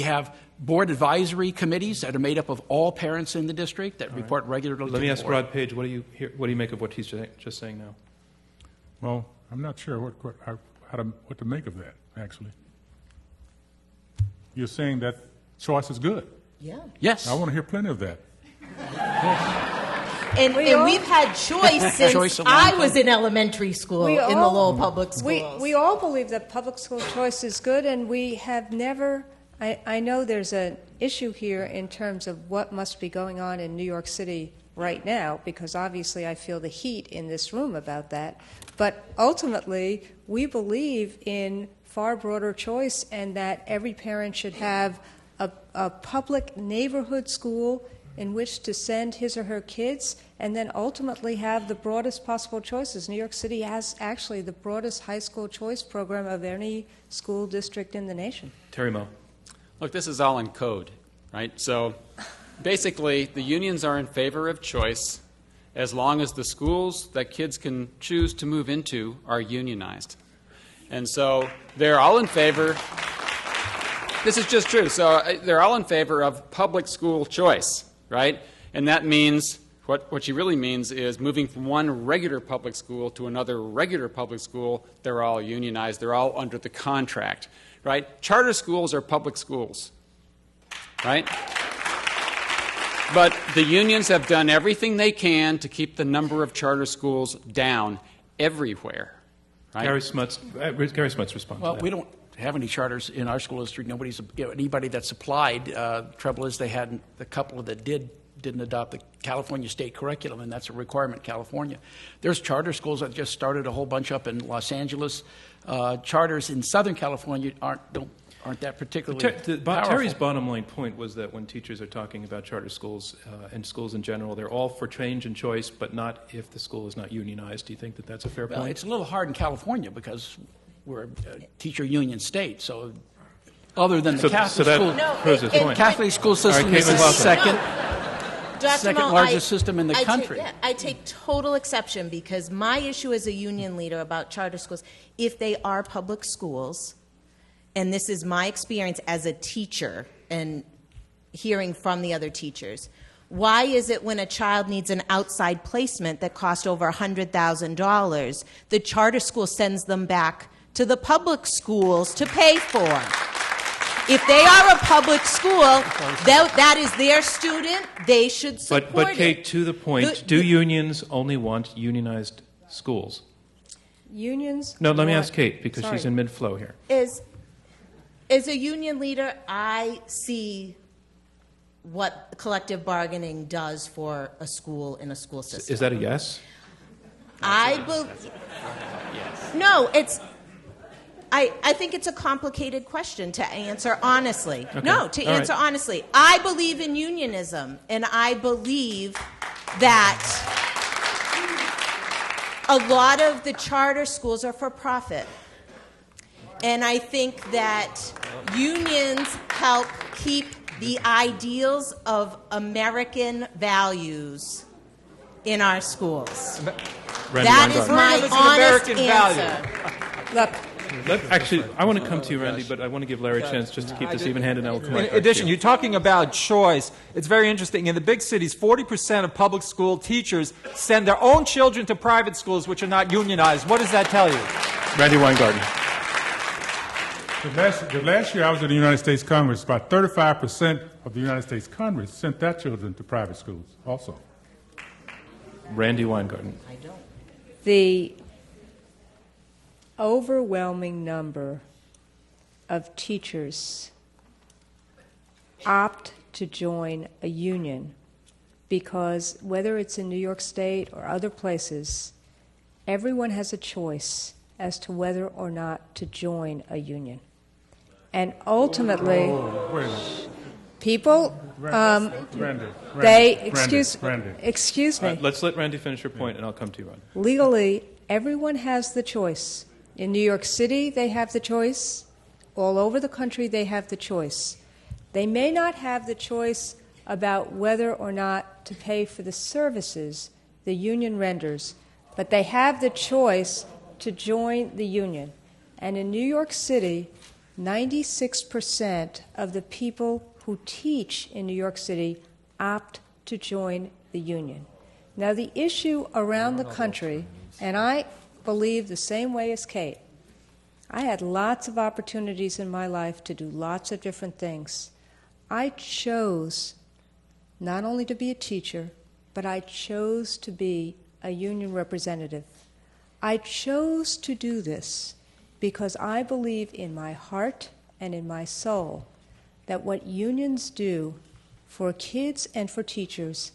have board advisory committees that are made up of all parents in the district that report regularly to the board. Let me ask Rod Page, what do you make of what he's just saying now? Well, I'm not sure what to make of that, actually. You're saying that choice is good. Yeah. Yes. I want to hear plenty of that. And we've had choice since I was in elementary school in the Lowell Public Schools. We all believe that public school choice is good, and we have never, I know there's an issue here in terms of what must be going on in New York City right now, because obviously I feel the heat in this room about that. But ultimately, we believe in far broader choice and that every parent should have a public neighborhood school in which to send his or her kids, and then ultimately have the broadest possible choices. New York City has actually the broadest high school choice program of any school district in the nation. Terry Moe. Look, this is all in code, right? So basically, the unions are in favor of choice as long as the schools that kids can choose to move into are unionized. And so they're all in favor. This is just true. So they're all in favor of public school choice, right? And that means, what she really means is moving from one regular public school to another regular public school, they're all unionized, they're all under the contract, right? Charter schools are public schools, right? But the unions have done everything they can to keep the number of charter schools down everywhere, right? Gary Smuts responds. Well, we don't have any charters in our school district. Anybody that's applied. Trouble is, they hadn't. The couple that didn't adopt the California state curriculum, and that's a requirement in California. There's charter schools that just started a whole bunch up in Los Angeles. Charters in Southern California aren't aren't that particularly Terry's powerful. bottom line point was that when teachers are talking about charter schools and schools in general, they're all for change and choice, but not if the school is not unionized. Do you think that that's a fair Well, point? it's a little hard in California because we're a teacher union state. So, other than the Catholic school, proves his point. Catholic school system is the second largest system in the country. I take total exception because my issue as a union leader about charter schools, if they are public schools, and this is my experience as a teacher and hearing from the other teachers, why is it when a child needs an outside placement that costs over $100,000, the charter school sends them back to the public schools to pay for? If they are a public school, that is their student, they should support it. But Kate, to the point, do unions only want unionized schools? Unions? No, let me ask Kate, because she's in mid-flow here. As a union leader, I see what collective bargaining does for a school in a school system. Is that a yes? No, I think it's a complicated question to answer honestly. Okay. No, to answer honestly. I believe in unionism, and I believe that a lot of the charter schools are for profit. And I think that unions help keep the ideals of American values in our schools. That is my honest answer. Look, Actually, I want to come to you, Randy, but I want to give Larry a chance just to keep this even-handed, and I will come In addition, you're talking about choice. It's very interesting. In the big cities, 40% of public school teachers send their own children to private schools which are not unionized. What does that tell you? Randy Weingarten. The last year I was in the United States Congress, about 35% of the United States Congress sent their children to private schools also. Randy Weingarten. the overwhelming number of teachers opt to join a union because whether it's in New York State or other places, everyone has a choice as to whether or not to join a union. And ultimately, people, excuse me. Let's let Randy finish her point, and I'll come to you, Ron. Legally, everyone has the choice. In New York City, they have the choice. All over the country, they have the choice. They may not have the choice about whether or not to pay for the services the union renders, but they have the choice to join the union. And in New York City, 96% of the people who teach in New York City opt to join the union. Now, the issue around the country, and I believe the same way as Kate, I had lots of opportunities in my life to do lots of different things. I chose not only to be a teacher, but I chose to be a union representative. I chose to do this because I believe in my heart and in my soul that what unions do for kids and for teachers,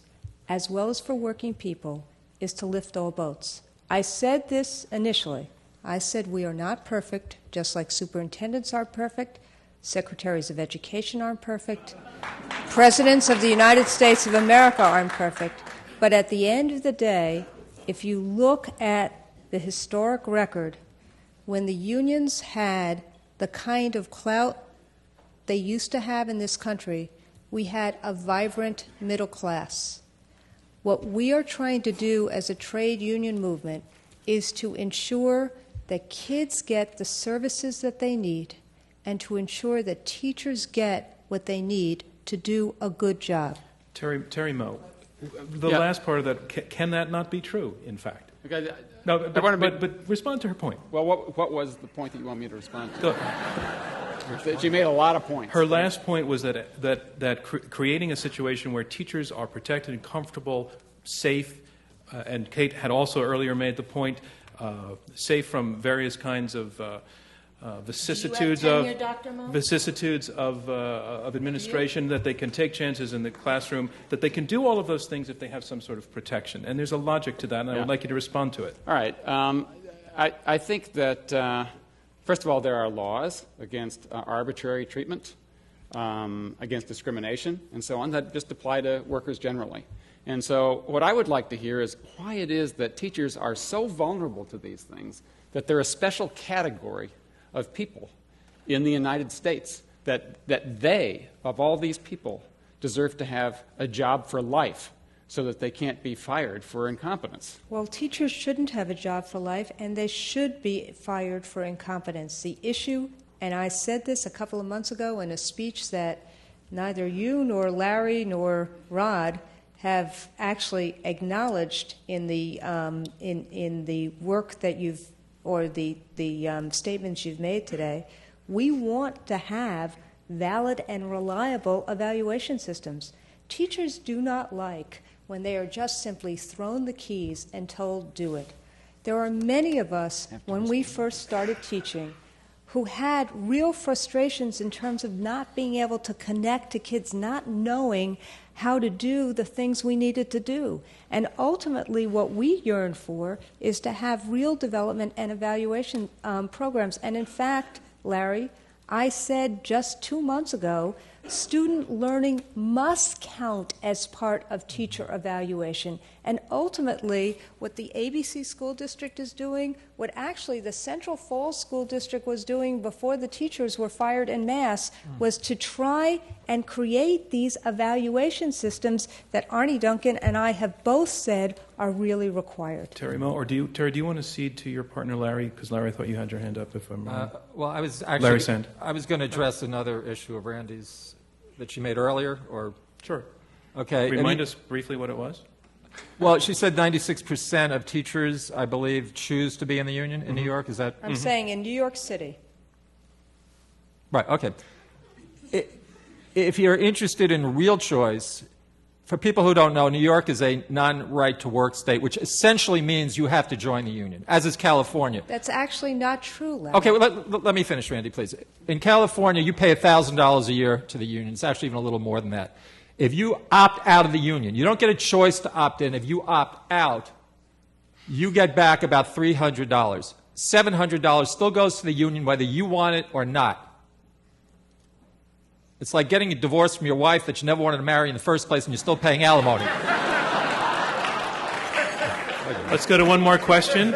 as well as for working people, is to lift all boats. I said this initially. I said we are not perfect, just like superintendents aren't perfect, secretaries of education aren't perfect, presidents of the United States of America aren't perfect. But at the end of the day, if you look at the historic record, when the unions had the kind of clout they used to have in this country, we had a vibrant middle class. What we are trying to do as a trade union movement is to ensure that kids get the services that they need and to ensure that teachers get what they need to do a good job. Terry Moe, the last part of that, can that not be true, in fact? Okay, No, but respond to her point. well, what was the point that you want me to respond to? She made a lot of points. Her last point was that creating a situation where teachers are protected and comfortable, safe, and Kate had also earlier made the point, safe from various kinds of vicissitudes of administration, that they can take chances in the classroom, that they can do all of those things if they have some sort of protection. And there's a logic to that, and I would like you to respond to it. All right. I think that First of all, there are laws against arbitrary treatment, against discrimination, and so on, that just apply to workers generally. And so what I would like to hear is why it is that teachers are so vulnerable to these things that they're a special category of people in the United States, that they, of all these people, deserve to have a job for life so that they can't be fired for incompetence. Well, teachers shouldn't have a job for life, and they should be fired for incompetence. The issue, and I said this a couple of months ago in a speech that neither you nor Larry nor Rod have actually acknowledged in the work that you've, or the statements you've made today. We want to have valid and reliable evaluation systems. Teachers do not like when they are just simply thrown the keys and told, do it. There are many of us, when we first started teaching, who had real frustrations in terms of not being able to connect to kids, not knowing how to do the things we needed to do. And ultimately, what we yearn for is to have real development and evaluation programs. And in fact, Larry, I said just 2 months ago, student learning must count as part of teacher evaluation. And ultimately, what the ABC School District is doing, what actually the Central Falls School District was doing before the teachers were fired en masse, was to try and create these evaluation systems that Arnie Duncan and I have both said are really required. Terry Moe, or Terry, do you want to cede to your partner Larry? Because Larry, I thought you had your hand up. If I'm wrong. Well, I was Larry Sand. I was going to address another issue of Randy's that she made earlier, or sure. Okay. Remind us briefly what it was. Well, she said 96% of teachers, I believe, choose to be in the union in New York. Is that? I'm saying in New York City. Right. Okay. If you're interested in real choice, for people who don't know, New York is a non-right-to-work state, which essentially means you have to join the union, as is California. That's actually not true, Larry. Okay, well, let me finish, Randy, please. In California, you pay $1,000 a year to the union. It's actually even a little more than that. If you opt out of the union, you don't get a choice to opt in. If you opt out, you get back about $300. $700 still goes to the union whether you want it or not. It's like getting a divorce from your wife that you never wanted to marry in the first place and you're still paying alimony. Let's go to one more question.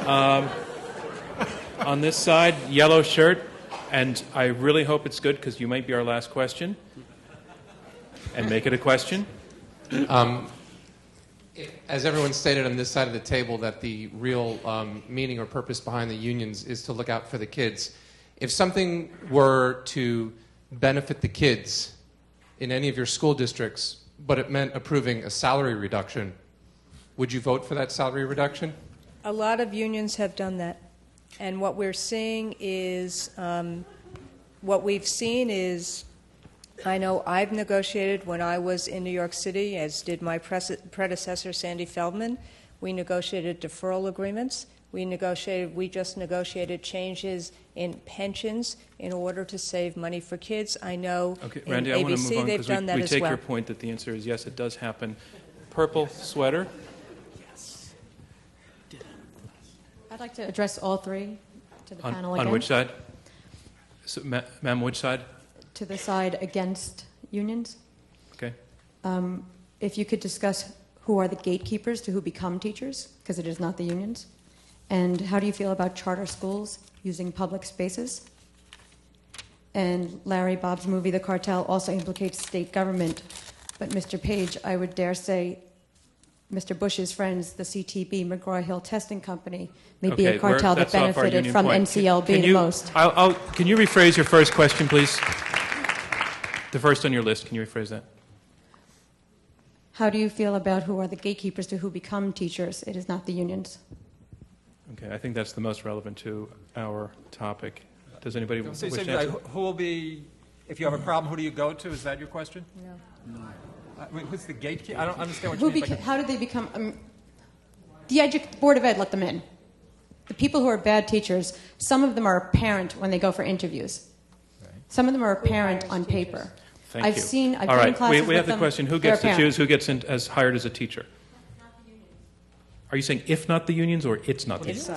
On this side, yellow shirt, and I really hope it's good because you might be our last question. And make it a question. As everyone stated on this side of the table, that the real meaning or purpose behind the unions is to look out for the kids. If something were to benefit the kids in any of your school districts, but it meant approving a salary reduction, would you vote for that salary reduction? A lot of unions have done that. And what we're seeing is, I know I've negotiated when I was in New York City, as did my predecessor, Sandy Feldman. We negotiated deferral agreements. We just negotiated changes in pensions in order to save money for kids. I know Randy, in ABC they've done that as well. We take your point that the answer is yes, it does happen. Purple sweater. Yes. I'd like to address all three to the panel again. On which side? So, ma'am, which side? To the side against unions. Okay. If you could discuss who are the gatekeepers to who become teachers, because it is not the unions. And how do you feel about charter schools using public spaces? And Larry Bob's movie, The Cartel, also implicates state government. But Mr. Page, I would dare say Mr. Bush's friends, the CTB, McGraw-Hill Testing Company, may be a cartel that benefited from NCLB the most. Can you rephrase your first question, please? The first on your list. Can you rephrase that? How do you feel about who are the gatekeepers to who become teachers? It is not the unions. Okay, I think that's the most relevant to our topic. Does anybody wish to answer? answer? Who will be, if you have a problem, who do you go to? Is that your question? No. Who's the gatekeeper? I don't understand what you mean. How did they become? The Board of Ed let them in. The people who are bad teachers, some of them are apparent when they go for interviews. Right. Some of them are apparent on paper. Thank you. I've All been right, in classes we have with the them. question, who gets to choose who gets hired as a teacher? Are you saying if not the unions or it's not the unions?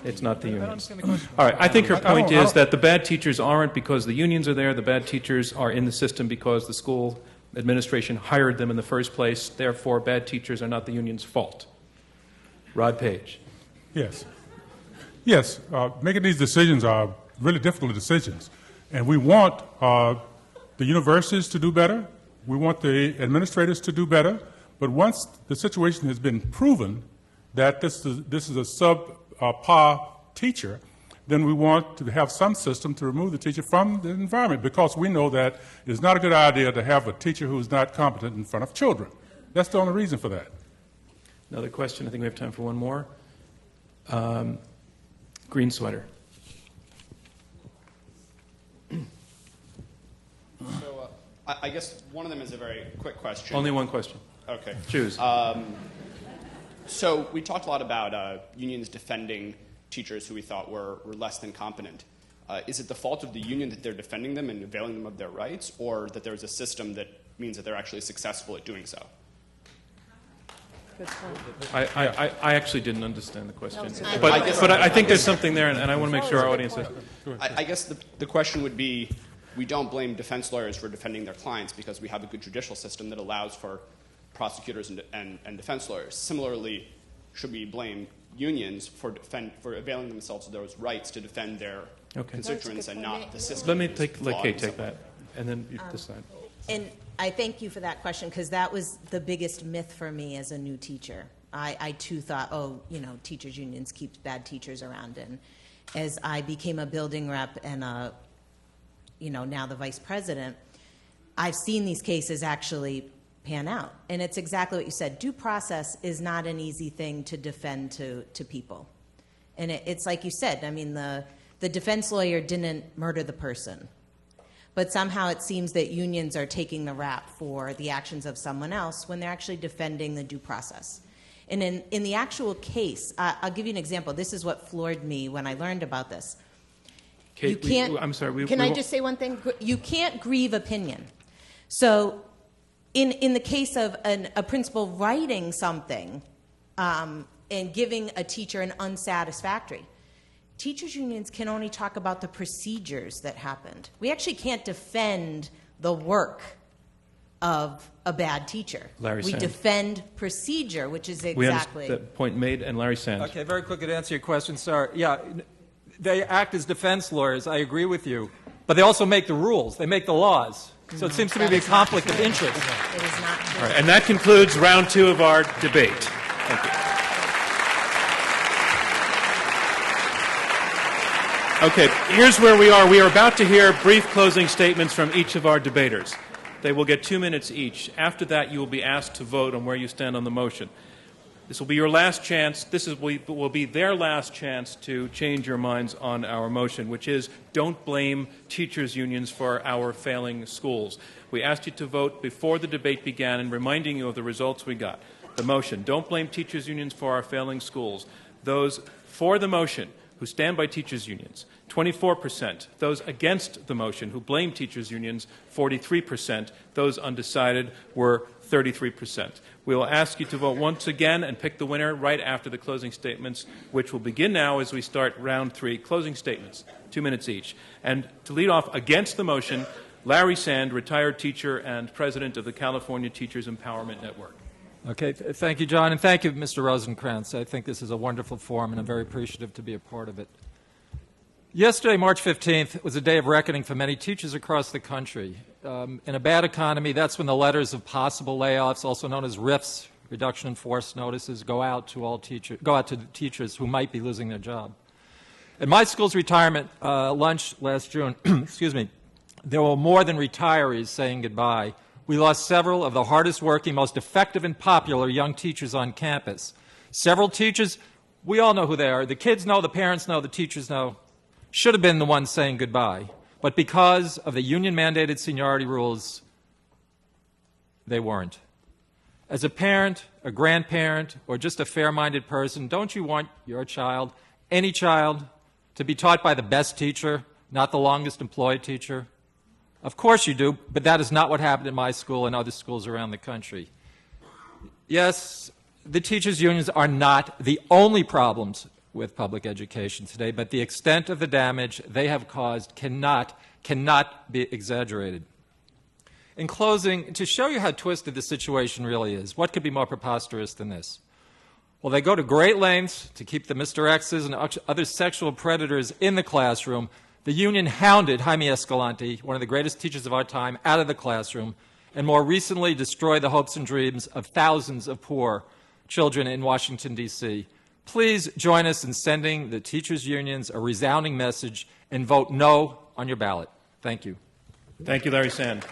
It's not the unions. understand the question. All right. I think her I don't- point I don't- is that the bad teachers aren't because the unions are there. The bad teachers are in the system because the school administration hired them in the first place. Therefore, bad teachers are not the union's fault. Rod Page. Yes. Yes, making these decisions are really difficult decisions. And we want the universities to do better. We want the administrators to do better. But once the situation has been proven that this is a subpar teacher, then we want to have some system to remove the teacher from the environment, because we know that it's not a good idea to have a teacher who's not competent in front of children. That's the only reason for that. Another question. I think we have time for one more. Green sweater. So I guess one of them is a very quick question. Only one question. Okay. Choose. So we talked a lot about unions defending teachers who we thought were less than competent. Is it the fault of the union that they're defending them and availing them of their rights, or that there's a system that means that they're actually successful at doing so? I actually didn't understand the question. No, But I think there's something there, and I want to make sure our audience is. I guess the question would be, we don't blame defense lawyers for defending their clients because we have a good judicial system that allows for prosecutors and defense lawyers. Similarly, should we blame unions for availing themselves of those rights to defend their constituents and not the system? Let me let Kate take that, and then you decide. And I thank you for that question, because that was the biggest myth for me as a new teacher. I too thought, teachers' unions keep bad teachers around. And as I became a building rep and now the vice president, I've seen these cases actually pan out. And it's exactly what you said. Due process is not an easy thing to defend to people. And it's like you said, I mean, the defense lawyer didn't murder the person. But somehow it seems that unions are taking the rap for the actions of someone else when they're actually defending the due process. And in the actual case, I'll give you an example. This is what floored me when I learned about this. Kate, you can't, I'm sorry. Can I just say one thing? You can't grieve opinion. So in the case of a principal writing something and giving a teacher an unsatisfactory, teachers' unions can only talk about the procedures that happened. We actually can't defend the work of a bad teacher. Larry we Sand. defend procedure, which is We exactly... understand that point made, and Larry Sand. Okay, very quick to answer your question, sir. Yeah, they act as defense lawyers. I agree with you. But they also make the rules. They make the laws. So it seems to me to be a conflict of interest. It is not true. All right, and that concludes round 2 of our debate. Thank you. Okay, here's where we are. We are about to hear brief closing statements from each of our debaters. They will get 2 minutes each. After that, you will be asked to vote on where you stand on the motion. This will be your last chance. Will be their last chance to change your minds on our motion, which is don't blame teachers' unions for our failing schools. We asked you to vote before the debate began and reminding you of the results we got. The motion, don't blame teachers' unions for our failing schools. Those for the motion who stand by teachers' unions, 24%. Those against the motion who blame teachers' unions, 43%. Those undecided were 33%. We will ask you to vote once again and pick the winner right after the closing statements, which will begin now as we start round 3. Closing statements, 2 minutes each. And to lead off against the motion, Larry Sand, retired teacher and president of the California Teachers Empowerment Network. Okay, thank you, John, and thank you, Mr. Rosencrantz. I think this is a wonderful forum, and I'm very appreciative to be a part of it. Yesterday, March 15th, was a day of reckoning for many teachers across the country. In a bad economy, that's when the letters of possible layoffs, also known as RIFs, reduction in force notices, go out to the teachers who might be losing their job. At my school's retirement lunch last June, excuse me, there were more than retirees saying goodbye. We lost several of the hardest working, most effective and popular young teachers on campus. Several teachers, we all know who they are. The kids know, the parents know, the teachers know, should have been the ones saying goodbye. But because of the union-mandated seniority rules, they weren't. As a parent, a grandparent, or just a fair-minded person, don't you want your child, any child, to be taught by the best teacher, not the longest employed teacher? Of course you do, but that is not what happened at my school and other schools around the country. Yes, the teachers' unions are not the only problems with public education today, but the extent of the damage they have caused cannot be exaggerated. In closing, to show you how twisted the situation really is, what could be more preposterous than this? Well, they go to great lengths to keep the Mr. X's and other sexual predators in the classroom. The union hounded Jaime Escalante, one of the greatest teachers of our time, out of the classroom, and more recently destroyed the hopes and dreams of thousands of poor children in Washington, D.C. Please join us in sending the teachers' unions a resounding message and vote no on your ballot. Thank you. Thank you, Larry Sand.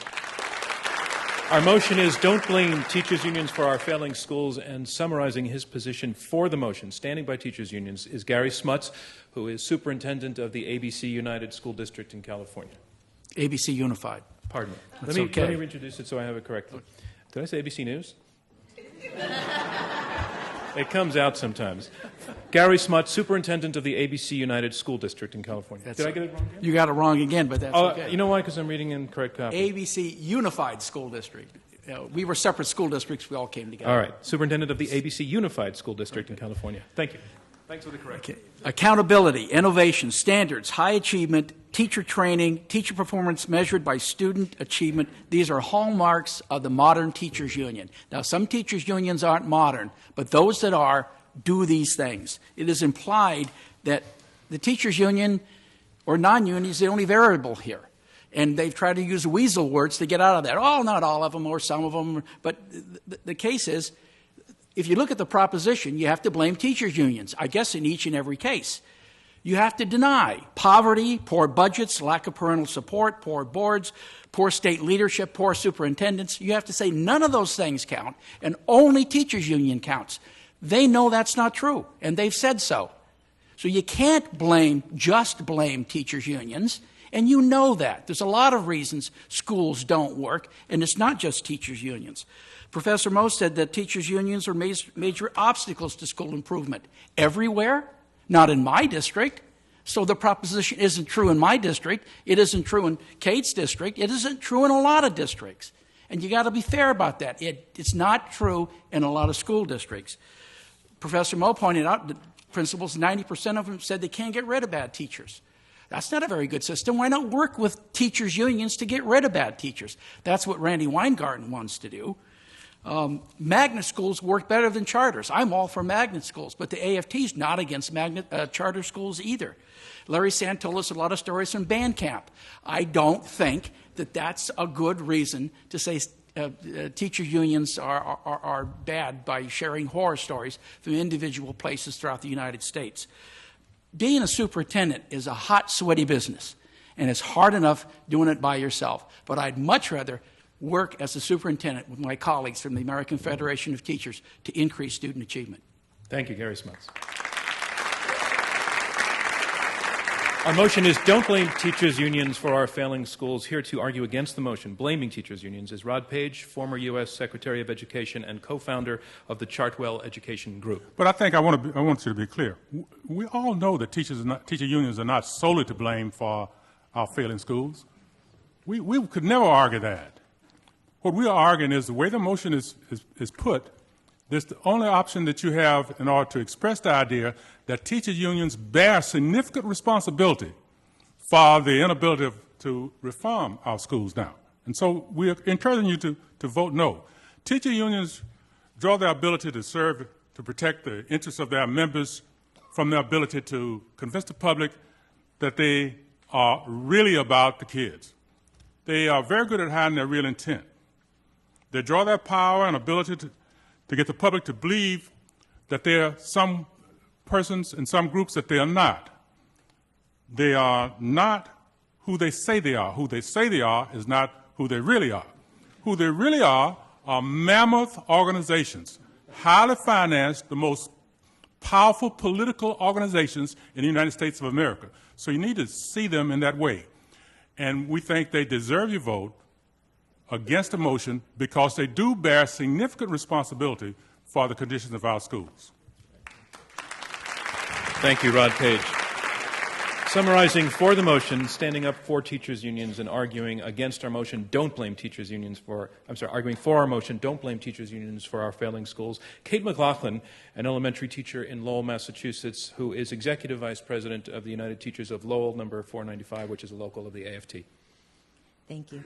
Our motion is don't blame teachers' unions for our failing schools, and summarizing his position for the motion, standing by teachers' unions, is Gary Smuts, who is superintendent of the ABC United School District in California. ABC Unified. Pardon me. That's Let okay. me reintroduce it so I have it correctly. Did I say ABC News? It comes out sometimes. Gary Smuts, superintendent of the ABC United School District in California. Did I get it wrong again? You got it wrong again, but that's okay. You know why? Because I'm reading in correct copy. ABC Unified School District. We were separate school districts. We all came together. All right. Superintendent of the ABC Unified School District in California. Thank you. Thanks for the correction. Okay. Accountability, innovation, standards, high achievement, teacher training, teacher performance measured by student achievement. These are hallmarks of the modern teachers' union. Now, some teachers' unions aren't modern, but those that are do these things. It is implied that the teachers' union or non-union is the only variable here. And they've tried to use weasel words to get out of that. Oh, not all of them or some of them. But the case is, if you look at the proposition, you have to blame teachers' unions, I guess in each and every case. You have to deny poverty, poor budgets, lack of parental support, poor boards, poor state leadership, poor superintendents. You have to say none of those things count, and only teachers' union counts. They know that's not true, and they've said so. So you can't just blame teachers' unions, and you know that. There's a lot of reasons schools don't work, and it's not just teachers' unions. Professor Moe said that teachers' unions are major obstacles to school improvement. Everywhere? Not in my district. So the proposition isn't true in my district. It isn't true in Kate's district. It isn't true in a lot of districts. And you got to be fair about that. It's not true in a lot of school districts. Professor Moe pointed out that principals, 90% of them said they can't get rid of bad teachers. That's not a very good system. Why not work with teachers' unions to get rid of bad teachers? That's what Randi Weingarten wants to do. Magnet schools work better than charters. I'm all for magnet schools, but the AFT's not against charter schools either. Larry Sand told us a lot of stories from band camp. I don't think that that's a good reason to say teachers' unions are bad by sharing horror stories from individual places throughout the United States. Being a superintendent is a hot, sweaty business, and it's hard enough doing it by yourself. But I'd much rather work as a superintendent with my colleagues from the American Federation of Teachers to increase student achievement. Thank you, Gary Smuts. Our motion is don't blame teachers' unions for our failing schools. Here to argue against the motion, blaming teachers' unions, is Rod Page, former U.S. Secretary of Education and co-founder of the Chartwell Education Group. But I think I want you to be clear. We all know that teacher unions are not solely to blame for our failing schools. We could never argue that. What we are arguing is the way the motion is put, this is the only option that you have in order to express the idea that teachers' unions bear significant responsibility for the inability to reform our schools now. And so we are encouraging you to vote no. Teacher unions draw their ability to serve, to protect the interests of their members from their ability to convince the public that they are really about the kids. They are very good at hiding their real intent. They draw their power and ability to get the public to believe that there are some persons and some groups that they are not. They are not who they say they are. Who they say they are is not who they really are. Who they really are mammoth organizations, highly financed, the most powerful political organizations in the United States of America. So you need to see them in that way. And we think they deserve your vote against the motion because they do bear significant responsibility for the conditions of our schools. Thank you, Rod Page. Summarizing for the motion, standing up for teachers' unions and arguing against our motion, don't blame teachers' unions for, arguing for our motion, don't blame teachers' unions for our failing schools. Kate McLaughlin, an elementary teacher in Lowell, Massachusetts, who is Executive Vice President of the United Teachers of Lowell, number 495, which is a local of the AFT. Thank you.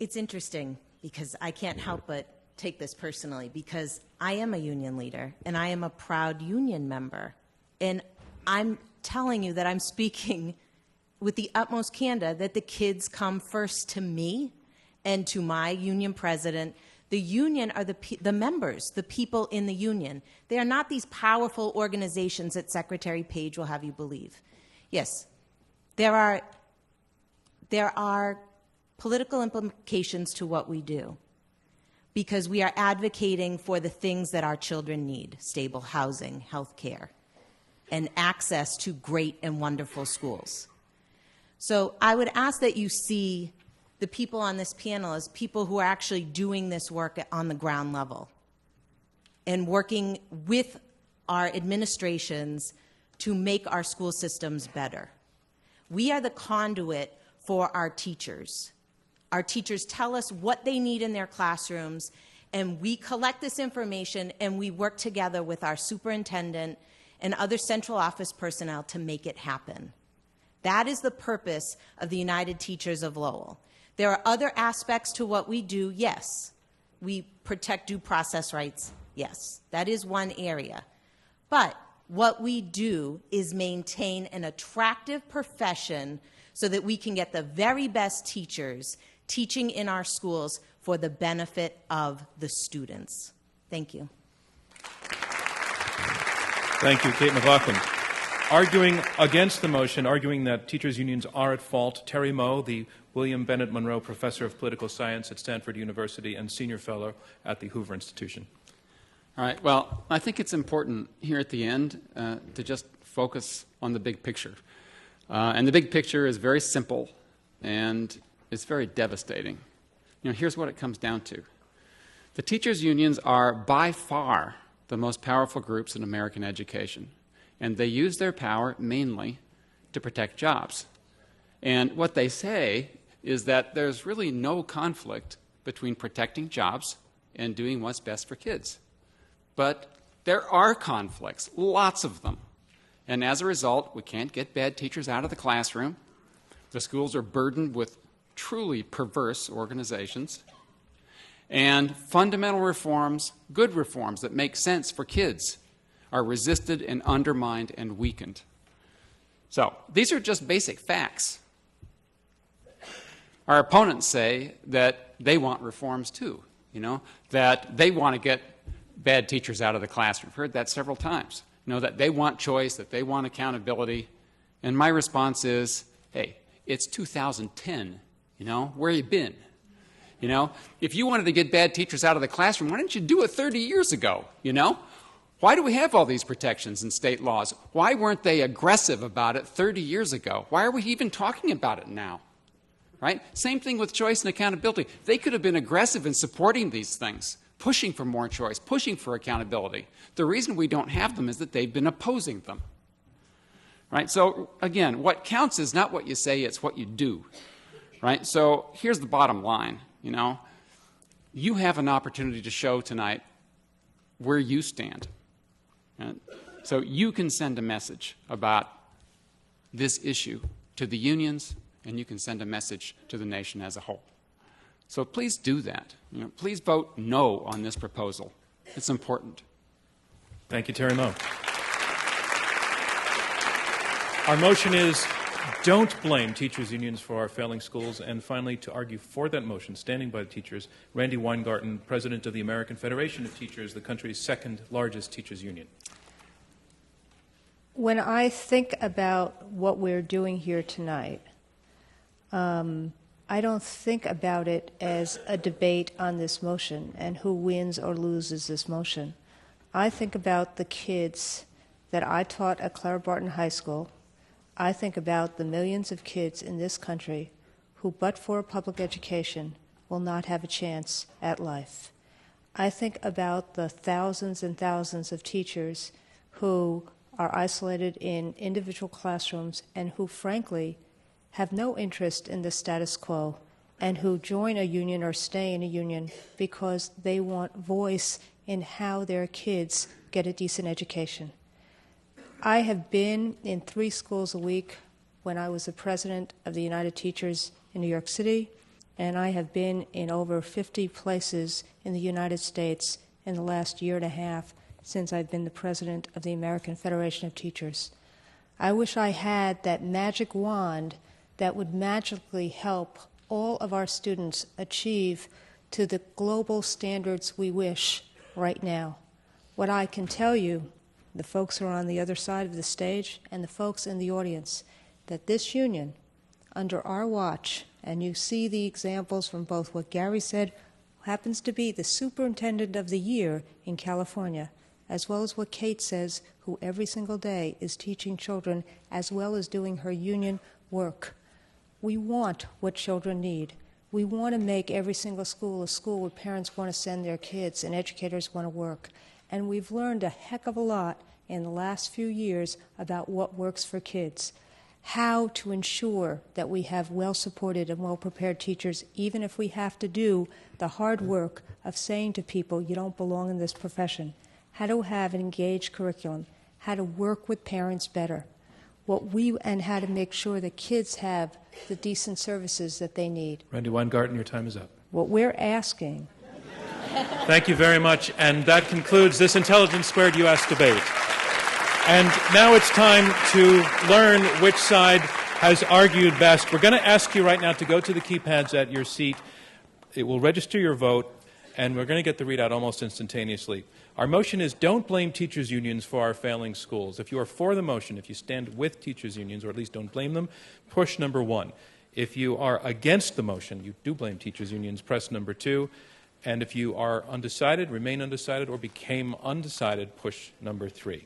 It's interesting because I can't help but take this personally because I am a union leader and I am a proud union member. And I'm telling you that I'm speaking with the utmost candor that the kids come first to me and to my union president. The union are the members, the people in the union. They are not these powerful organizations that Secretary Page will have you believe. Yes, there are political implications to what we do because we are advocating for the things that our children need: stable housing, health care, and access to great and wonderful schools. So I would ask that you see the people on this panel as people who are actually doing this work on the ground level and working with our administrations to make our school systems better. We are the conduit for our teachers. Our teachers tell us what they need in their classrooms, and we collect this information and we work together with our superintendent and other central office personnel to make it happen. That is the purpose of the United Teachers of Lowell. There are other aspects to what we do, yes. We protect due process rights, yes. That is one area. But what we do is maintain an attractive profession so that we can get the very best teachers teaching in our schools for the benefit of the students. Thank you. Thank you, Kate McLaughlin. Arguing against the motion, arguing that teachers' unions are at fault, Terry Moe, the William Bennett Monroe Professor of Political Science at Stanford University and Senior Fellow at the Hoover Institution. All right. Well, I think it's important here at the end to just focus on the big picture. And the big picture is very simple and it's very devastating. You know, here's what it comes down to. The teachers' unions are by far the most powerful groups in American education, and they use their power mainly to protect jobs. And what they say is that there's really no conflict between protecting jobs and doing what's best for kids. But there are conflicts, lots of them. And as a result, we can't get bad teachers out of the classroom. The schools are burdened with truly perverse organizations. And fundamental reforms, good reforms that make sense for kids, are resisted and undermined and weakened. So these are just basic facts. Our opponents say that they want reforms too, that they want to get bad teachers out of the classroom. I've heard that several times. That they want choice, that they want accountability. And my response is, hey, it's 2010. Where you been? If you wanted to get bad teachers out of the classroom, why didn't you do it 30 years ago? Why do we have all these protections in state laws? Why weren't they aggressive about it 30 years ago? Why are we even talking about it now? Right? Same thing with choice and accountability. They could have been aggressive in supporting these things, pushing for more choice, pushing for accountability. The reason we don't have them is that they've been opposing them. Right? So, again, what counts is not what you say, it's what you do. Right? So here's the bottom line. You have an opportunity to show tonight where you stand. And so you can send a message about this issue to the unions, and you can send a message to the nation as a whole. So please do that. Please vote no on this proposal. It's important. Thank you, Terry Moe. Our motion is don't blame teachers' unions for our failing schools. And finally, to argue for that motion, standing by the teachers, Randi Weingarten, President of the American Federation of Teachers, the country's second largest teachers' union. When I think about what we're doing here tonight, I don't think about it as a debate on this motion and who wins or loses this motion. I think about the kids that I taught at Clara Barton High School. I think about the millions of kids in this country who, but for public education, will not have a chance at life. I think about the thousands and thousands of teachers who are isolated in individual classrooms and who, frankly, have no interest in the status quo and who join a union or stay in a union because they want voice in how their kids get a decent education. I have been in 3 schools a week when I was the president of the United Teachers in New York City, and I have been in over 50 places in the United States in the last year and a half since I've been the president of the American Federation of Teachers. I wish I had that magic wand that would magically help all of our students achieve to the global standards we wish right now. What I can tell you, the folks who are on the other side of the stage and the folks in the audience, that this union, under our watch, and you see the examples from both what Gary said, who happens to be the superintendent of the year in California, as well as what Kate says, who every single day is teaching children as well as doing her union work. We want what children need. We want to make every single school a school where parents want to send their kids and educators want to work. And we've learned a heck of a lot in the last few years about what works for kids, how to ensure that we have well-supported and well-prepared teachers, even if we have to do the hard work of saying to people, you don't belong in this profession, how to have an engaged curriculum, how to work with parents better, and how to make sure that kids have the decent services that they need. Randi Weingarten, your time is up. What we're asking. Thank you very much. And that concludes this Intelligence Squared U.S. debate. And now it's time to learn which side has argued best. We're going to ask you right now to go to the keypads at your seat. It will register your vote, and we're going to get the readout almost instantaneously. Our motion is don't blame teachers' unions for our failing schools. If you are for the motion, if you stand with teachers' unions, or at least don't blame them, push number 1. If you are against the motion, you do blame teachers' unions, press number 2. And if you are undecided, remain undecided, or became undecided, push number 3.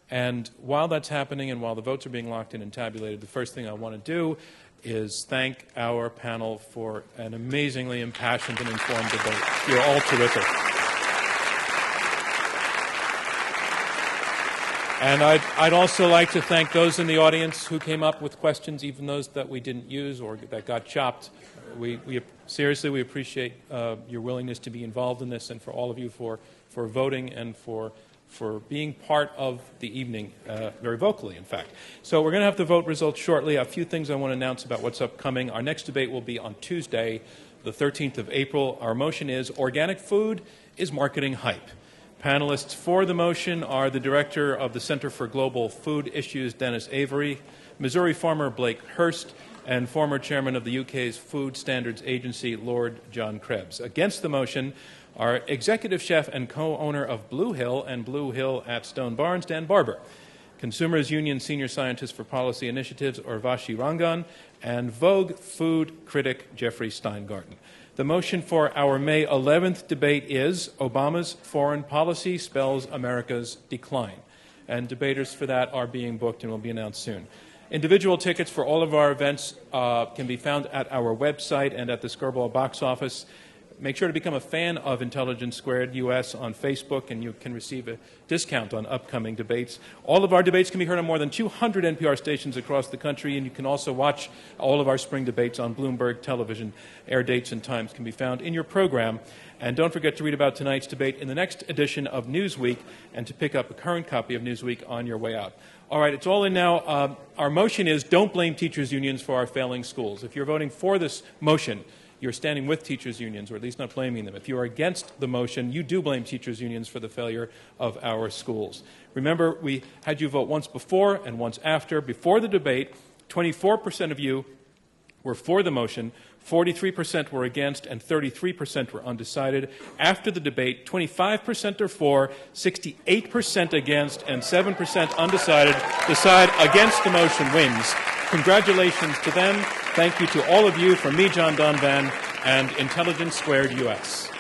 And while that's happening and while the votes are being locked in and tabulated, the first thing I want to do is thank our panel for an amazingly impassioned and informed debate. You're all terrific. And I'd also like to thank those in the audience who came up with questions, even those that we didn't use or that got chopped. We seriously, we appreciate your willingness to be involved in this, and for all of you for voting and for being part of the evening, very vocally, in fact. So we're going to have the vote results shortly. A few things I want to announce about what's upcoming. Our next debate will be on Tuesday, the 13th of April. Our motion is Organic Food is Marketing Hype. Panelists for the motion are the Director of the Center for Global Food Issues, Dennis Avery, Missouri farmer Blake Hurst, and former chairman of the UK's Food Standards Agency, Lord John Krebs. Against the motion are executive chef and co-owner of Blue Hill and Blue Hill at Stone Barns, Dan Barber, Consumers Union Senior Scientist for Policy Initiatives, Urvashi Rangan, and Vogue food critic, Jeffrey Steingarten. The motion for our May 11th debate is Obama's foreign policy spells America's decline. And debaters for that are being booked and will be announced soon. Individual tickets for all of our events can be found at our website and at the Skirball box office. Make sure to become a fan of Intelligence Squared US on Facebook, and you can receive a discount on upcoming debates. All of our debates can be heard on more than 200 NPR stations across the country, and you can also watch all of our spring debates on Bloomberg Television. Air dates and times can be found in your program. And don't forget to read about tonight's debate in the next edition of Newsweek, and to pick up a current copy of Newsweek on your way out. All right, it's all in now. Our motion is don't blame teachers' unions for our failing schools. If you're voting for this motion, you're standing with teachers' unions, or at least not blaming them. If you are against the motion, you do blame teachers' unions for the failure of our schools. Remember, we had you vote once before and once after. Before the debate, 24% of you were for the motion, 43% were against, and 33% were undecided. After the debate, 25% are for, 68% against, and 7% undecided. The side against the motion wins. Congratulations to them. Thank you to all of you from me, John DONVAN, and Intelligence Squared US.